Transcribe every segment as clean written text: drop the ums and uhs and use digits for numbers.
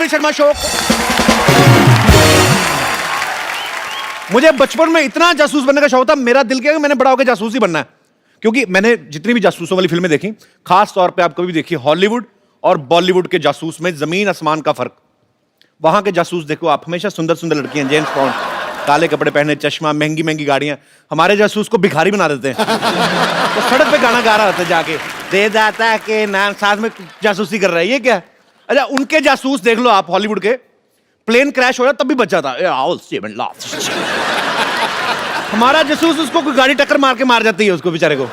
Kapil Sharma show. मुझे बचपन में इतना जासूस बनने का शौक था, मेरा दिल किया कि मैंने बड़ा होकर जासूस ही बनना है। क्योंकि मैंने जितनी भी जासूसों वाली फिल्में देखी, खास तौर पे आप कभी भी देखिए हॉलीवुड और बॉलीवुड के जासूस में जमीन आसमान का फर्क। वहां के जासूस देखो आप, हमेशा सुंदर सुंदर लड़कियां, जेम्स बॉन्ड, काले कपड़े पहने, चश्मा, महंगी महंगी गाड़ियां। हमारे जासूस को भिखारी बना देते हैं। तो सड़क पे गाना गा रहा होता है जाके, दे दाता के नाम, साथ में जासूसी कर रहा है, ये क्या? अच्छा, उनके जासूस देख लो आप हॉलीवुड के, प्लेन क्रैश हो रहा तब भी बच जाता। हमारा जासूस उसको कोई गाड़ी टक्कर मार के मार जाती है उसको बेचारे को।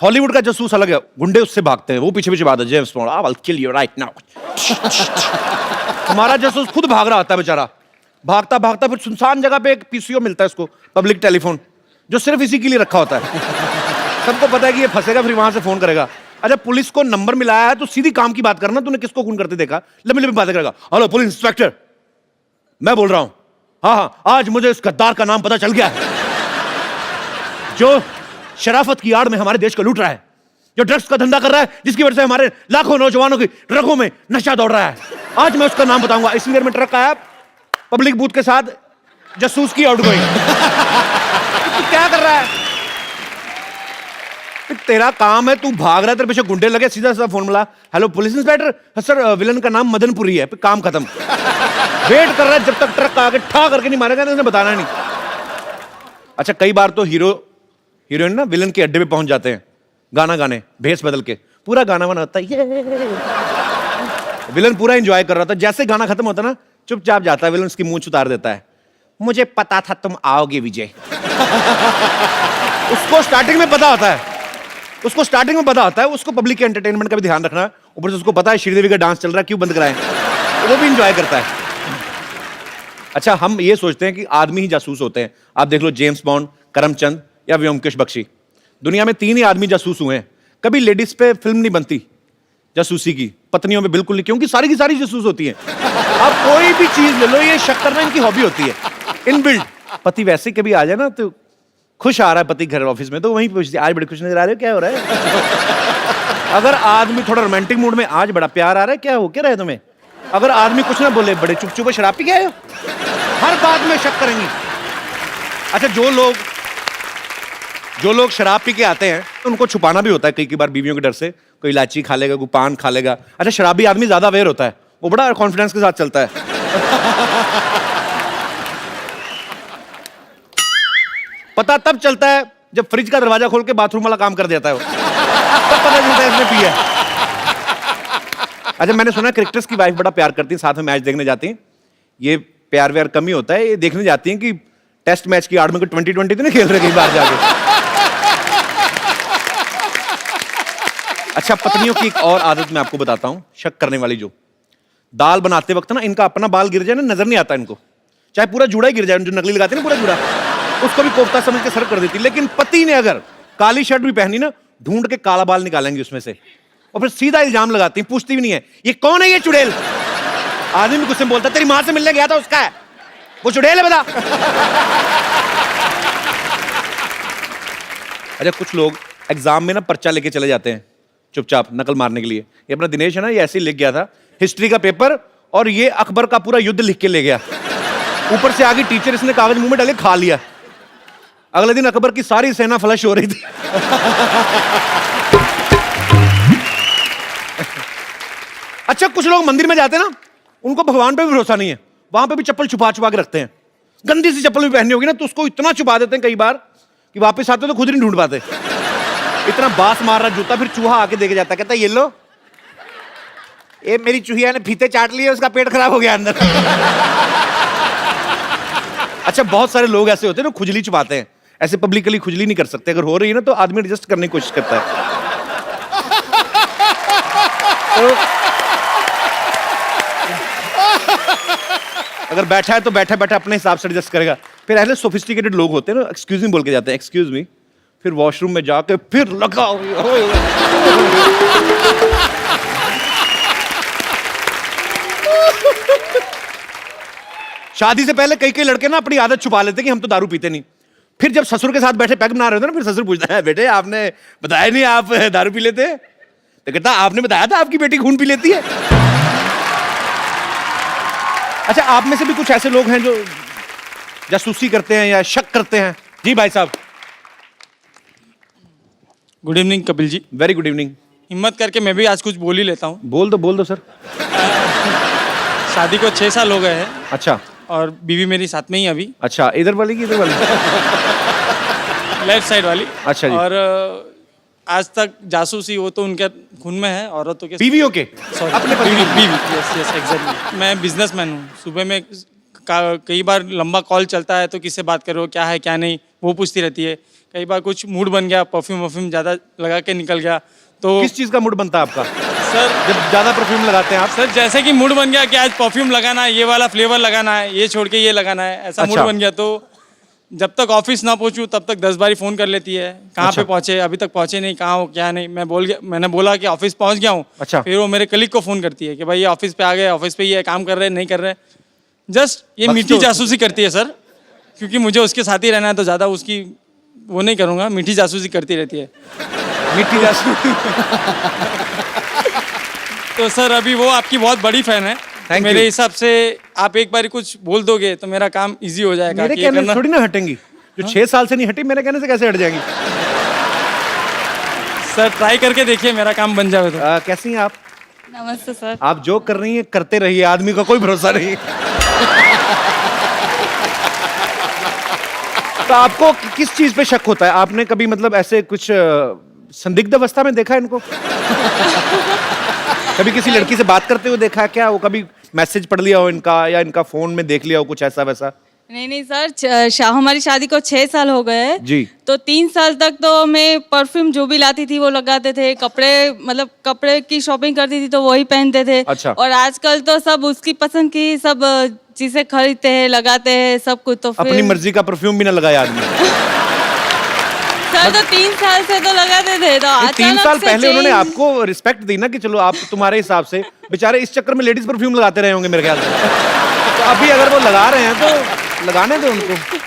हॉलीवुड का जासूस अलग है, गुंडे उससे भागते हैं, वो पीछे पीछे भागते हैं, James bond, I will kill you right now. हमारा जासूस खुद भाग रहा होता है बेचारा, भागता भागता फिर सुनसान जगह पे एक पीसीओ मिलता है उसको, पब्लिक टेलीफोन, जो सिर्फ इसी के लिए रखा होता है। सबको पता है कि ये फंसेगा, फिर वहां से फोन करेगा। अच्छा, पुलिस को नंबर मिलाया है तो सीधी काम की बात करना, तूने किसको खून करते देखा? लंबी लंबी बातें करेगा। हेलो पुलिस इंस्पेक्टर, मैं बोल रहा हूं, हाँ, आज मुझे इस गद्दार का नाम पता चल गया है जो शराफत की आड़ में हमारे देश को लूट रहा है, जो ड्रग्स का धंधा कर रहा है, जिसकी वजह से हमारे लाखों नौजवानों की रगों में नशा दौड़ रहा है। आज मैं उसका नाम बताऊंगा। इसी देर में ट्रक आया, पब्लिक बूथ के साथ जासूस की आउटगोइंग। तू क्या कर रहा है? तेरा काम है, तू भाग रहा है, तेरे पीछे गुंडे लगे, सीधा सीधा फोन मिला, hello police inspector, sir villain का नाम मदनपुरी है, काम खत्म। वेट कर रहा है जब तक ट्रक आके ठा करके नहीं मारेगा, उसने बताना नहीं। अच्छा, कई बार तो हीरोइन ना विलन के अड्डे पे पहुंच जाते हैं गाना गाने, भेस बदल के, पूरा गाना बना होता है, ये विलन पूरा एंजॉय कर रहा था। जैसे गाना खत्म होता ना, चुपचाप जाता है विलन, उसकी मूंछ उतार देता है, मुझे पता था तुम आओगे विजय। उसको स्टार्टिंग में पता होता है, उसको पब्लिक के एंटरटेनमेंट का भी ध्यान रखना, ऊपर से उसको पता है श्रीदेवी का डांस चल रहा है, क्यों बंद कराएं, वो भी एंजॉय करता है। अच्छा, हम ये सोचते हैं कि आदमी ही जासूस होते हैं। आप देख लो जेम्स बॉन्ड, करमचंद या व्योमकेश बख्शी, दुनिया में 3 ही आदमी जासूस हुए हैं। कभी लेडीज पे फिल्म नहीं बनती जासूसी की, पत्नियों पे बिल्कुल नहीं, क्योंकि सारी की सारी जासूस होती हैं। आप कोई भी चीज ले लो, ये शक करना इनकी हॉबी होती है, इनबिल्ट। पति वैसे कभी आ जाए ना, तो खुश आ रहा है पति घर ऑफिस में, तो वहीं पूछती है, आज बड़े खुश नजर आ रहे हो, क्या हो रहा है? अगर आदमी थोड़ा रोमांटिक मूड में, आज बड़ा प्यार आ रहा है, क्या हो क्या रहा है तुम्हें? अगर आदमी कुछ ना बोले, बड़े चुप चुप शराब पी गए हो, हर बात में शक करेंगी। अच्छा, जो लोग शराब पी के आते हैं, तो उनको छुपाना भी होता है कई बार बीवियों के डर से, कोई इलायची खा लेगा, कोई पान खा लेगा। अच्छा, शराबी आदमी ज्यादा अवेयर होता है, वो बड़ा कॉन्फिडेंस के साथ चलता है। पता तब चलता है जब फ्रिज का दरवाजा खोल के बाथरूम वाला काम कर देता है वो, तब पता चलता है इसने पिया है। अच्छा, मैंने सुना क्रिकेटर्स की वाइफ बड़ा प्यार करती है, साथ में मैच देखने जाती हैं। ये प्यार व्यार कमी होता है, ये देखने जाती हैं कि टेस्ट मैच की आड़ में 2020 तो नहीं खेल रहे कई बार जाके। अच्छा, पत्नियों की एक और आदत मैं आपको बताता हूं, शक करने वाली, जो दाल बनाते वक्त ना इनका अपना बाल गिर जाए ना, नजर नहीं आता इनको, चाहे पूरा जूड़ा ही गिर जाए, जो नकली लगाते हैं ना पूरा जूड़ा, उसको भी कोफ्ता समझ के सर्व कर देती। लेकिन पति ने अगर काली शर्ट भी पहनी ना, ढूंढ के काला बाल निकालेंगे उसमें से, और फिर सीधा इल्जाम लगाती हैं, पूछती भी नहीं है ये कौन है, ये चुड़ैल। आदमी भी गुस्से में बोलता, तेरी मां से मिलने गया था, उसका है वो, चुड़ैल है, बता। अच्छा, कुछ लोग एग्जाम में ना पर्चा लेके चले जाते हैं चुपचाप नकल मारने के लिए। ये अपना दिनेश है ना, ये ऐसे ही लिख गया था हिस्ट्री का पेपर, और ये अकबर का पूरा युद्ध लिख के ले गया, ऊपर से आगे टीचर इसने कागज मुंह में डाले खा लिया। अगले दिन अकबर की सारी सेना फ्लश हो रही थी। अच्छा, कुछ लोग मंदिर में जाते हैं ना, उनको भगवान पे भी भरोसा नहीं है, वहां पे भी चप्पल छुपा छुपा के रखते हैं। गंदी सी चप्पल भी पहननी होगी ना, तो उसको इतना छुपा देते हैं कई बार कि वापस आते तो खुद नहीं ढूंढ पाते, इतना बास मार रहा जूता। फिर चूहा आके देके जाता, कहता ये लो, ये मेरी चूहिया ने फीते चाट लिए, उसका पेट खराब हो गया अंदर। अच्छा, बहुत सारे लोग ऐसे होते हैं ना, खुजली छुपाते हैं, ऐसे पब्लिकली खुजली नहीं कर सकते, अगर हो रही है ना तो आदमी एडजस्ट करने की कोशिश करता है। तो अगर बैठा है तो बैठा बैठा अपने हिसाब से एडजस्ट करेगा। फिर ऐसे सोफिस्टिकेटेड लोग होते हैं ना, एक्सक्यूज मी बोल के जाते हैं, एक्सक्यूज मी, फिर वॉशरूम में जाके फिर लगा। शादी से पहले कई कई लड़के ना अपनी आदत छुपा लेते कि हम तो दारू पीते नहीं। फिर जब ससुर के साथ बैठे पैग बना रहे होते ना, फिर ससुर पूछता है, बेटे आपने बताया नहीं आप दारू पी लेते हैं? तो कहता आपने बताया था आपकी बेटी खून पी लेती है। अच्छा, आप में से भी कुछ ऐसे लोग हैं जो जासूसी करते हैं या शक करते हैं? जी भाई साहब। Good evening Kapil ji. Very good evening. हिम्मत करके मैं भी आज कुछ बोल ही लेता हूँ। बोल दो सर। शादी को 6 साल हो गए हैं अच्छा और बीवी मेरी साथ में ही अभी, अच्छा, इधर वाली की इधर वाली? लेफ्ट साइड वाली। अच्छा जी। और आज तक जासूसी वो तो उनके खून में है, औरतों के। बीवियों के? Sorry, अपने पति बीवी की? बीवी, यस यस एग्जैक्टली। मैं बिजनेसमैन हूँ। सुबह में कई बार लंबा कॉल चलता है तो किससे बात करो, क्या है क्या नहीं, वो पूछती रहती है। कई बार कुछ मूड बन गया, परफ्यूम वर्फ्यूम ज़्यादा लगा के निकल गया तो। किस चीज का मूड बनता है आपका सर जब ज्यादा परफ्यूम लगाते हैं आप? सर जैसे कि मूड बन गया कि आज परफ्यूम लगाना है, ये वाला फ्लेवर लगाना है, ये छोड़ के ये लगाना है, ऐसा मूड अच्छा। बन गया तो जब तक ऑफिस ना पहुंचूं तब तक 10 बारी फोन कर लेती है, कहाँ अच्छा। पे पहुंचे, अभी तक पहुंचे नहीं, कहाँ हो क्या नहीं। मैंने बोला कि ऑफिस पहुंच गया हूँ। अच्छा। फिर वो मेरे कलीग को फोन करती है कि भाई ये ऑफिस पे आ गए, ऑफिस पे ये काम कर रहे नहीं कर रहे। जस्ट ये बस मीठी तो- जासूसी करती है सर, क्योंकि मुझे उसके साथ ही रहना है तो ज़्यादा उसकी वो नहीं करूँगा, मीठी जासूसी करती रहती है। मिट्टी जासूसी। तो सर अभी वो आपकी बहुत बड़ी फैन है। तो Thank मेरे you. हिसाब से आप एक बार कुछ बोल दोगे तो मेरा काम इजी हो जाएगा। मेरे कि ये कहने से करना- थोड़ी ना हटेंगी, जो 6 साल से नहीं हटी मेरे कहने से कैसे हट जाएंगी? सर ट्राई करके देखिए, मेरा काम बन जाए तो। कैसी हैं आप? नमस्ते सर। आप जो कर रही हैं करते रहिए, आदमी का कोई भरोसा नहीं। तो आपको किस चीज पे शक होता है? आपने कभी मतलब ऐसे कुछ संदिग्ध अवस्था में देखा है इनको? कभी किसी लड़की से बात करते हुए देखा है क्या? वो कभी मैसेज पढ़ लिया हो इनका या इनका फोन में देख लिया हो कुछ ऐसा वैसा? नहीं सर, हमारी शादी को 6 साल हो गए हैं। जी। तो 3 साल तक तो मैं परफ्यूम जो भी लाती थी वो लगाते थे, कपड़े मतलब कपड़े की शॉपिंग करती थी तो वही पहनते थे। अच्छा। और आजकल तो सब उसकी पसंद की सब चीजें खरीदते हैं, लगाते हैं सब कुछ। तो फिर अपनी मर्जी का परफ्यूम भी ना लगाया आदमी। सर तो 3 साल से तो लगाते थे तो ये 3 अचानक साल से पहले उन्होंने change- आपको रिस्पेक्ट दी ना कि चलो आप तुम्हारे हिसाब से बेचारे इस चक्कर में लेडीज परफ्यूम लगाते रहे होंगे मेरे ख्याल से। तो अभी अगर वो लगा रहे हैं तो लगाने दो उनको।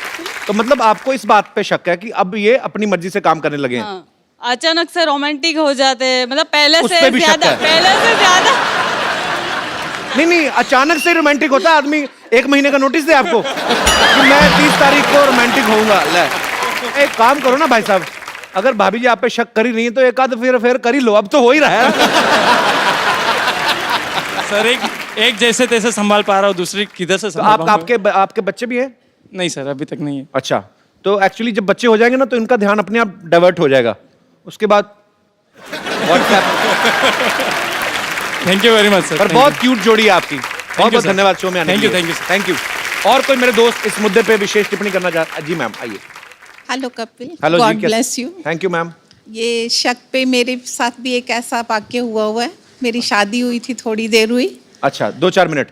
तो मतलब आपको इस बात पे शक है कि अब ये अपनी मर्जी से काम करने लगे हैं? हाँ, अचानक से रोमांटिक हो जाते हैं, मतलब उस पे भी शक है। पहले से ज्यादा। नहीं, अचानक से रोमांटिक होता है आदमी। 1 महीने का नोटिस दे आपको कि मैं 30 तारीख को रोमांटिक होऊंगा। ले, एक काम करो ना भाई साहब, अगर भाभी जी आप पे शक कर ही नहीं है तो एक आध फिर कर ही लो, अब तो हो ही रहा है। सर एक जैसे तैसे संभाल पा रहा हूँ, दूसरी किधर से तो संभाल पाऊंगा? आपके बच्चे भी हैं? नहीं सर अभी तक नहीं है। अच्छा, तो एक्चुअली जब बच्चे हो जाएंगे ना तो इनका ध्यान अपने आप डाइवर्ट हो जाएगा। उसके बाद WhatsApp. Thank you very much sir. पर बहुत क्यूट जोड़ी है आपकी। बहुत बहुत sir. धन्यवाद शो में आने Thank के you, लिए। thank you, sir. Thank you. और कोई मेरे दोस्त इस मुद्दे पे विशेष टिप्पणी करना चाह? जी मैम आइए। Hello Kapil, hello God bless you. Thank you ma'am. ये शक पे मेरे साथ भी एक ऐसा वाक्य हुआ है। मेरी शादी हुई थी, थोड़ी देर हुई। अच्छा, 2-4 मिनट।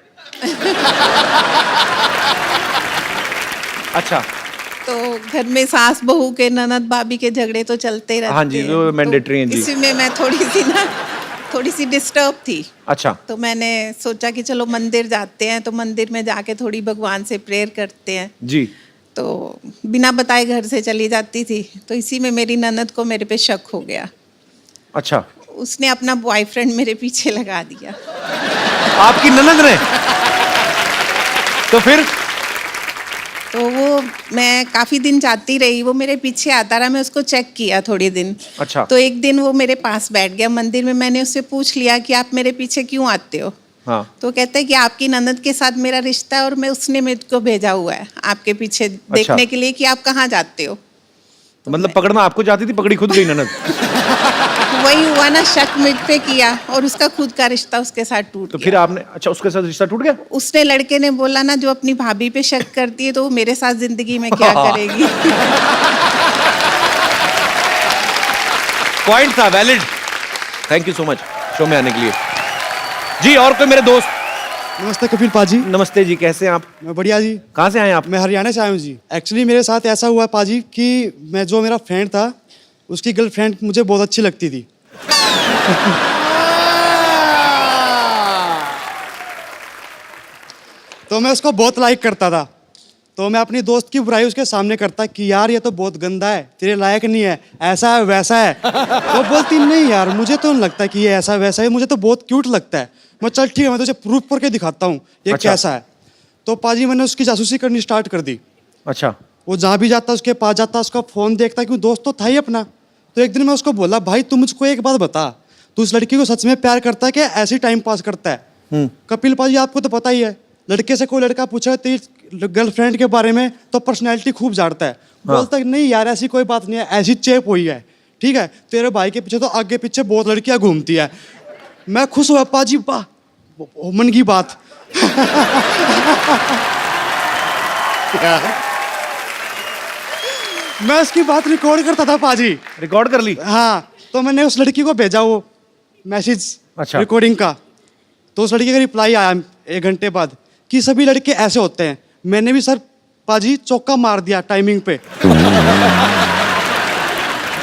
अच्छा, तो घर में सास बहू के, ननद भाभी के झगड़े तो चलते रहते हाँ जी, हैं। वो तो mandatory हैं जी। इसी में मैं थोड़ी सी डिस्टर्ब थी। अच्छा, तो मैंने सोचा कि चलो मंदिर जाते हैं, तो मंदिर में जाके थोड़ी भगवान से प्रेयर करते हैं। जी। तो बिना बताए घर से चली जाती थी, तो इसी में मेरी ननद को मेरे पे शक हो गया। अच्छा, उसने अपना बॉयफ्रेंड मेरे पीछे लगा दिया। आपकी ननद ने? तो फिर? तो वो मैं काफ़ी दिन जाती रही, वो मेरे पीछे आता रहा, मैं उसको चेक किया थोड़ी दिन। अच्छा। तो एक दिन वो मेरे पास बैठ गया मंदिर में। मैंने उससे पूछ लिया कि आप मेरे पीछे क्यों आते हो? हाँ। तो कहता है कि आपकी ननद के साथ मेरा रिश्ता है और मैं उसने मुझको भेजा हुआ है आपके पीछे देखने के लिए कि आप कहाँ जाते हो। तो मतलब पकड़ना आपको चाहती थी, पकड़ी खुद गई ननद। वही हुआ ना, शक मुझ पे किया और उसका खुद का रिश्ता उसके साथ टूट तो गया। फिर आपने, अच्छा उसके साथ रिश्ता टूट गया? उसने, लड़के ने बोला ना, जो अपनी भाभी पे शक करती है तो वो मेरे साथ जिंदगी में क्या करेगी। पॉइंट था, valid. Thank you so much show में आने के लिए। जी, और कोई मेरे दोस्त? नमस्ते कपिल पाजी। नमस्ते जी, कैसे हैं आप? मैं बढ़िया जी। कहाँ से आए आप? मैं हरियाणा से आया हूँ जी। एक्चुअली मेरे साथ ऐसा हुआ पाजी कि मेरा फ्रेंड था, उसकी गर्लफ्रेंड मुझे बहुत अच्छी लगती थी। तो मैं उसको बहुत लाइक करता था। तो मैं अपनी दोस्त की बुराई उसके सामने करता कि यार ये तो बहुत गंदा है, तेरे लायक नहीं है, ऐसा है वैसा है। वो बोलती नहीं यार, मुझे तो नहीं लगता कि ये ऐसा वैसा है, मुझे तो बहुत क्यूट लगता है। मैं चल ठीक है, मैं तुझे प्रूफ करके दिखाता हूँ ये अच्छा। कैसा है। तो पाजी मैंने उसकी जासूसी करनी स्टार्ट कर दी। अच्छा। वो जहाँ भी जाता उसके पास जाता, उसका फ़ोन देखता, क्यों दोस्त तो था ही अपना। तो एक दिन मैं उसको बोला, भाई तू मुझको एक बात बता, तू उस लड़की को सच में प्यार करता है कि ऐसे ही टाइम पास करता है? कपिल पाजी आपको तो पता ही है, लड़के से कोई लड़का पूछा तेरी गर्लफ्रेंड के बारे में तो पर्सनैलिटी खूब झाड़ता है। बोलता है नहीं यार ऐसी कोई बात नहीं है, ऐसी चेप हुई है। ठीक है, तेरे भाई के पीछे तो आगे पीछे बहुत लड़कियां घूमती है। मैं खुश हुआ, पाजी वाह मन की बात। मैं उसकी बात रिकॉर्ड करता था पाजी। रिकॉर्ड कर ली? हाँ, तो मैंने उस लड़की को भेजा वो मैसेज अच्छा। रिकॉर्डिंग का। तो उस लड़की का रिप्लाई आया 1 घंटे बाद कि सभी लड़के ऐसे होते हैं। मैंने भी सर पाजी चौका मार दिया टाइमिंग पे।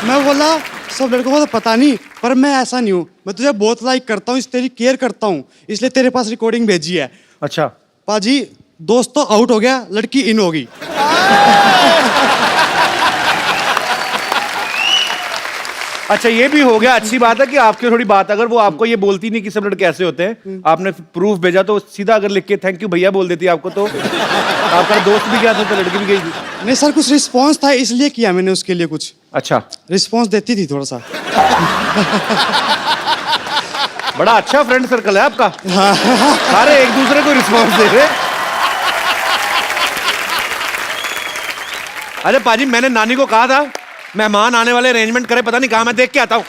मैं बोला सब लड़कों को तो पता नहीं, पर मैं ऐसा नहीं हूँ, मैं तुझे बहुत लाइक करता हूँ, तेरी केयर करता हूँ, इसलिए तेरे पास रिकॉर्डिंग भेजी है। अच्छा। पाजी दोस्त तो आउट हो गया, लड़की इन हो गई। अच्छा, ये भी हो गया, अच्छी बात है कि आपकी थोड़ी बात, अगर वो आपको ये बोलती नहीं कि सब लड़के ऐसे होते हैं, आपने प्रूफ भेजा तो सीधा अगर लिख के थैंक यू भैया बोल देती आपको, तो आपका दोस्त भी गया था तो लड़की भी गई थी। नहीं सर, कुछ रिस्पॉन्स था इसलिए किया मैंने उसके लिए कुछ। अच्छा। रिस्पॉन्स देती थी थोड़ा सा। बड़ा अच्छा फ्रेंड सर्कल है आपका। सारे एक दूसरे को रिस्पॉन्स दे रहे। अरे पाजी, मैंने नानी को कहा था मेहमान आने वाले अरेंजमेंट करे, पता नहीं कहा, मैं देख के आता हूं।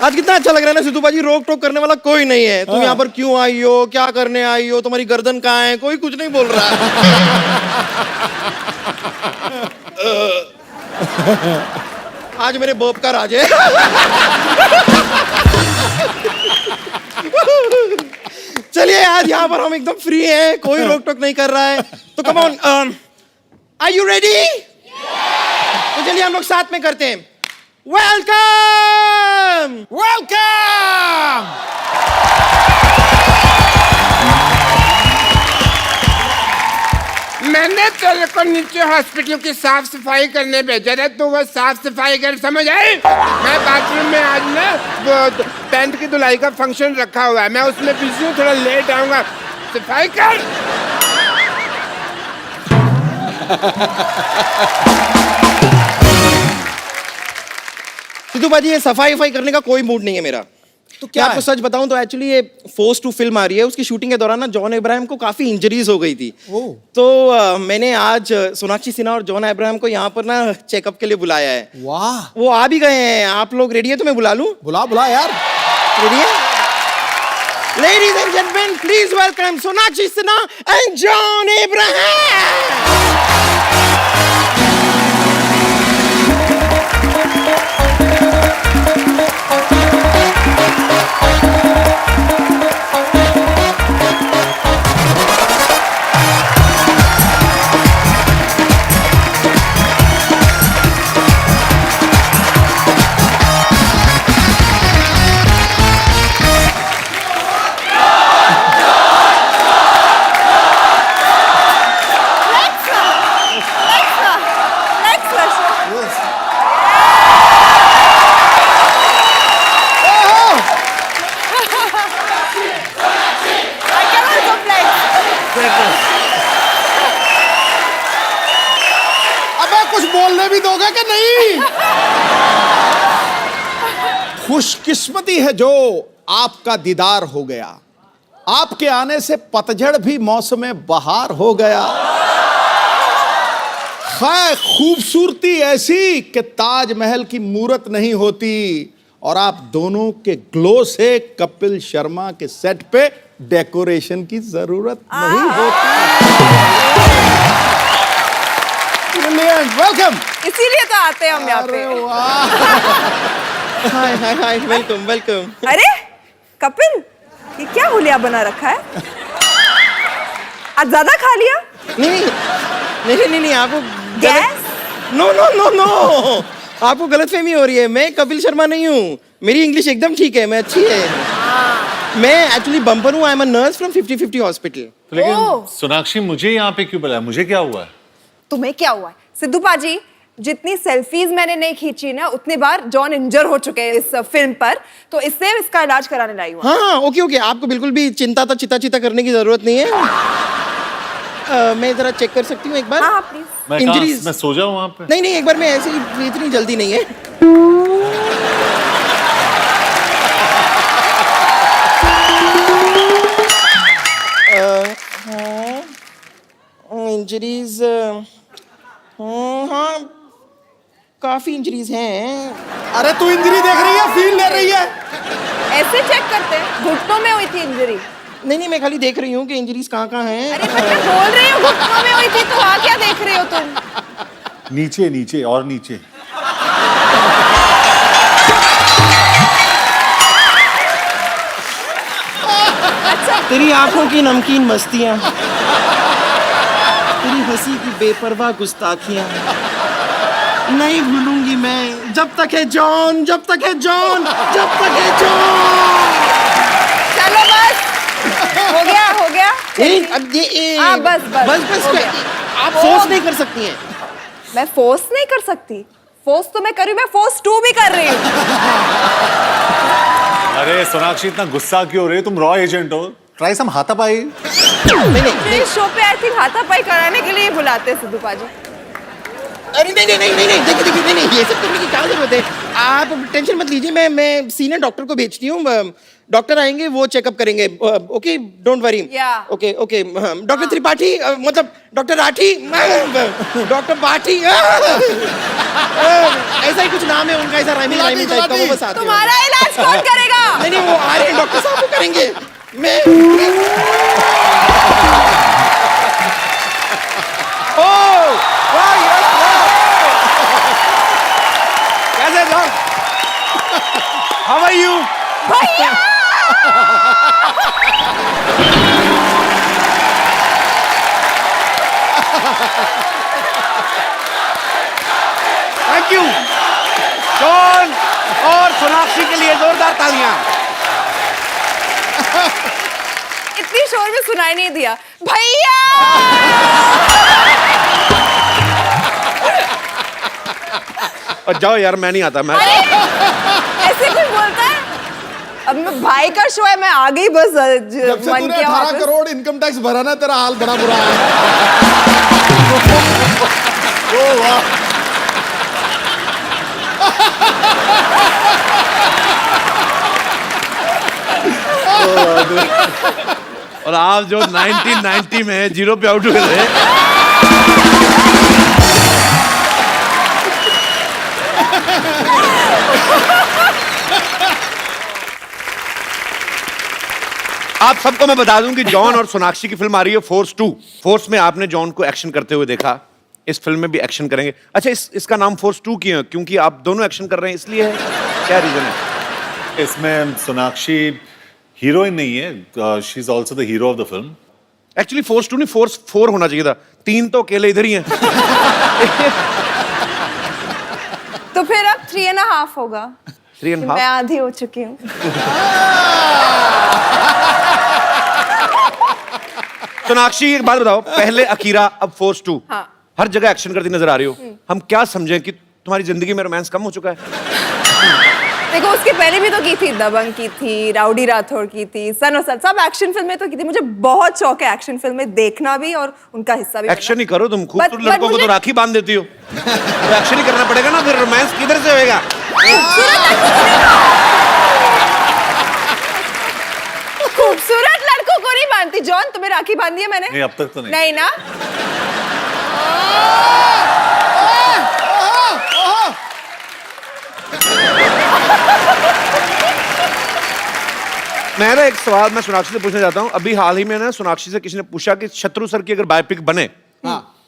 आज कितना अच्छा लग रहा है ना सिद्धू पाजी, रोक टोक करने वाला कोई नहीं है। तुम यहाँ पर क्यों आई हो, क्या करने आई हो, तुम्हारी गर्दन कहाँ है, कोई कुछ नहीं बोल रहा। आज मेरे बाप का राज है। चलिए आज यहाँ पर हम एकदम फ्री हैं, कोई रोक टोक नहीं कर रहा है, तो come on, are you ready? तो चलिए हम लोग साथ में करते हैं। Welcome welcome. मैंने तेरे को नीचे हॉस्पिटल की साफ सफाई करने भेजा था, तो वह साफ सफाई कर, समझ आई? मैं बाथरूम में आज ना वो पैंट की धुलाई का फंक्शन रखा हुआ है, मैं उसमें बिजी हूँ, थोड़ा लेट आऊंगा, सफाई कर। सिद्धू बाजी, ये सफाई वफाई करने का कोई मूड नहीं है मेरा। तो क्या आपको सच बताऊं तो एक्चुअली ये फोर्स टू फिल्म आ रही है, उसकी शूटिंग के दौरान ना जॉन अब्राहम को काफी इंजरीज हो गई थी। तो मैंने आज सोनाक्षी सिन्हा और जॉन अब्राहम को यहाँ पर ना चेकअप के लिए बुलाया है। वाह, वो आ भी गए हैं। आप लोग रेडी है तो मैं बुला लूं? बुला बुला यार। रेडी है? Ladies and gentleman, please welcome Sonakshi Sinha and John Abraham. बोलने भी दोगे कि नहीं? खुशकिस्मती है जो आपका दीदार हो गया, आपके आने से पतझड़ भी मौसम बहार हो गया। खैर खूबसूरती ऐसी कि ताजमहल की मूरत नहीं होती, और आप दोनों के ग्लो से कपिल शर्मा के सेट पे डेकोरेशन की जरूरत नहीं होती। वेलकम। इसीलिए तो आते हैं हम यहाँ पे। हाय हाय हाय, वेलकम वेलकम। अरे कपिल, ये क्या हुलिया बना रखा है? आज ज्यादा खा लिया? नहीं, आपको gas? No no no no, आपको गलतफहमी हो रही है। मैं कपिल शर्मा नहीं हूँ, मेरी इंग्लिश एकदम ठीक है, मैं अच्छी है। मैं एक्चुअली बम्पर हूँ, I am a nurse from 50-50 hospital. लेकिन सोनाक्षी, मुझे यहाँ पे क्यों बुलाया? मुझे क्या हुआ है? तुम्हें क्या हुआ है? सिद्धू पाजी, जितनी सेल्फीज मैंने नहीं खींची ना उतनी बार जॉन इंजर हो चुके हैं इस फिल्म पर, तो इससे इसका इलाज कराने लाई हूँ। हाँ ओके ओके, आपको बिल्कुल भी चिंता चिता करने की जरूरत नहीं है। मैं जरा चेक कर सकती हूँ एक बार? हाँ प्लीज। इंजरीज मैं सो जाऊँ वहाँ पे? नहीं नहीं, एक बार मैं ऐसे ही, इतनी जल्दी नहीं है। इंजरीज हाँ काफी इंजरीज हैं। अरे तू इंजरी देख रही है, फील ले रही है? ऐसे चेक करते हैं, घुटनों में हुई थी इंजरी। नहीं नहीं, मैं खाली देख रही हूँ कि इंजरीज कहाँ हैं। अरे पर मैं बोल रही हूँ घुटनों में हुई थी, तो वहाँ क्या देख रहे हो तुम? नीचे नीचे और नीचे। अच्छा तेरी आंखों की नमकीन मस्तियां, तेरी हंसी की बेपरवाह गुस्ताखियां नहीं भूलूंगी मैं, जब तक है जॉन, जब तक है जॉन, जब तक है जॉन। चलो बस, हो गया हो गया। नहीं अब ये हाँ, बस, बस, बस हो गया। आप फोर्स नहीं कर सकती हैं। मैं फोर्स नहीं कर सकती, फोर्स तो मैं कर रही हूँ, मैं फोर्स 2 भी कर रही हूँ। अरे सोनाक्षी इतना गुस्सा क्यों हो रही है? तुम रॉ एजेंट हो, ट्राई सम हाथापाई। नहीं इस शो पे आई थिंक हाथापाई कराने के लिए बुलाते हैं सिद्धू पाजी। अरे नहीं नहीं नहीं नहीं नहीं, देखिए देखिए, नहीं नहीं, ये सब करने की क्या जरूरत है? आप टेंशन मत लीजिए, मैं सीनियर डॉक्टर को भेजती हूँ, डॉक्टर आएंगे वो चेकअप करेंगे। Okay don't worry. Okay okay, doctor Tripathi, मतलब डॉक्टर राठी, डॉक्टर पाठी, ऐसा ही कुछ नाम है उनका, ऐसा राइमिंग टाइप का, वो बस आते हैं। तुम्हारा इलाज कौन करेगा? नहीं नहीं, वो आ रहे हैं, डॉक्टर साहब वो करेंगे। मैं कैसे जॉन? How are you? भैया थैंक यू जॉन और सोनाक्षी के लिए जोरदार तालियां। इतनी शोर में सुनाई नहीं दिया। भैया और जाओ यार, मैं नहीं आता। मैं ऐसे कोई बोलता है? अब मैं भाई का शो है, मैं आ गई बस। जब से मन तूने किया 18 वापस। करोड़ इनकम टैक्स भरा ना, तेरा हाल बड़ा बुरा है। ओ वाह, और आप जो 1990 में 0 पे आउट हुए थे, आप सबको मैं बता दूं कि जॉन और सोनाक्षी की फिल्म आ रही है फोर्स 2। फोर्स में आपने जॉन को एक्शन करते हुए देखा, इस फिल्म में भी एक्शन करेंगे। अच्छा, इसका नाम फोर्स 2 क्यों है? क्योंकि आप दोनों एक्शन कर रहे हैं इसलिए है? क्या रीजन है? इसमें सोनाक्षी हीरोइन नहीं है, she is also the hero of the film. Actually force 2 नहीं, फोर्स 4 होना चाहिए था। 3 तो अकेले इधर ही हैं। तो फिर अब 3.5 होगा। 3.5? मैं आधी हो चुकी हूँ। सोनाक्षी एक बात बताओ, पहले अकीरा अब फोर्स 2, हाँ। हर जगह एक्शन करती नजर आ रही हो, हम क्या समझें कि तुम्हारी जिंदगी में रोमांस कम हो चुका है? देखो उसके पहले भी तो की थी, दबंग की थी, राउडी राठौड़ की थी, सन और सन, सब एक्शन फिल्में तो की थी। मुझे बहुत शौक है एक्शन फिल्में देखना भी और उनका हिस्सा भी। एक्शन ही करो तुम, खूबसूरत but लड़कों को तो मुझे- राखी बांध देती हो, तो एक्शन ही करना पड़ेगा ना, फिर रोमांस किधर से होएगा? खूबसूरत लड़कों को नहीं बांधती। जॉन तुम्हें राखी बांधी है मैंने? नहीं, अब तक तो नहीं। नहीं ना। मैं ना एक सवाल मैं सोनाक्षी से पूछना चाहता हूँ। अभी हाल ही में ना सोनाक्षी से किसी ने पूछा कि शत्रु सर की अगर बायोपिक बने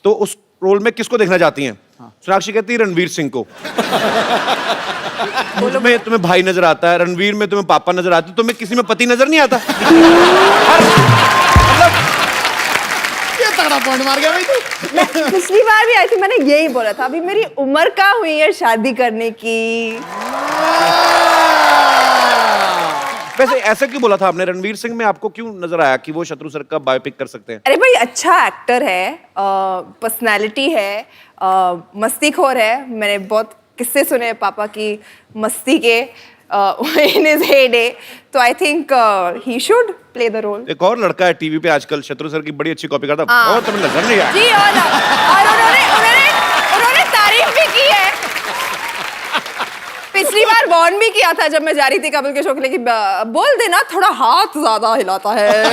तो उस रोल में किसको देखना चाहती हैं? सोनाक्षी कहती है रणवीर सिंह को। में तुम्हें भाई नजर आता है, रणवीर में तुम्हें पापा नजर आते, तुम्हें किसी में पति नजर नहीं आता? ये तगड़ा पॉइंट मार गया भाई तू। मैं पिछली बार भी आई थी, मैंने यही बोला था। अभी मेरी उम्र कहाँ हुई है शादी करने की। वैसे ऐसा क्यों बोला था आपने? रणवीर सिंह में आपको क्यों नजर आया कि वो शत्रु सर का बायोपिक कर सकते हैं? अरे भाई अच्छा एक्टर है, पर्सनालिटी है, मस्तीखोर है। मैंने बहुत किस्से सुने पापा की मस्ती के इन हिज हेडे, तो I think he should play the role. एक और लड़का है टीवी पे आजकल शत्रु सर की बड़ी अच्छी कॉपी करता, बहुत तुम्हें नजर नहीं आया। जी, और उन्होंने तारीफ भी की है। पिछली बार वार्न भी किया था जब मैं जा रही थी कपिल के शो के लिए कि बोल देना थोड़ा हाथ ज्यादा हिलाता है।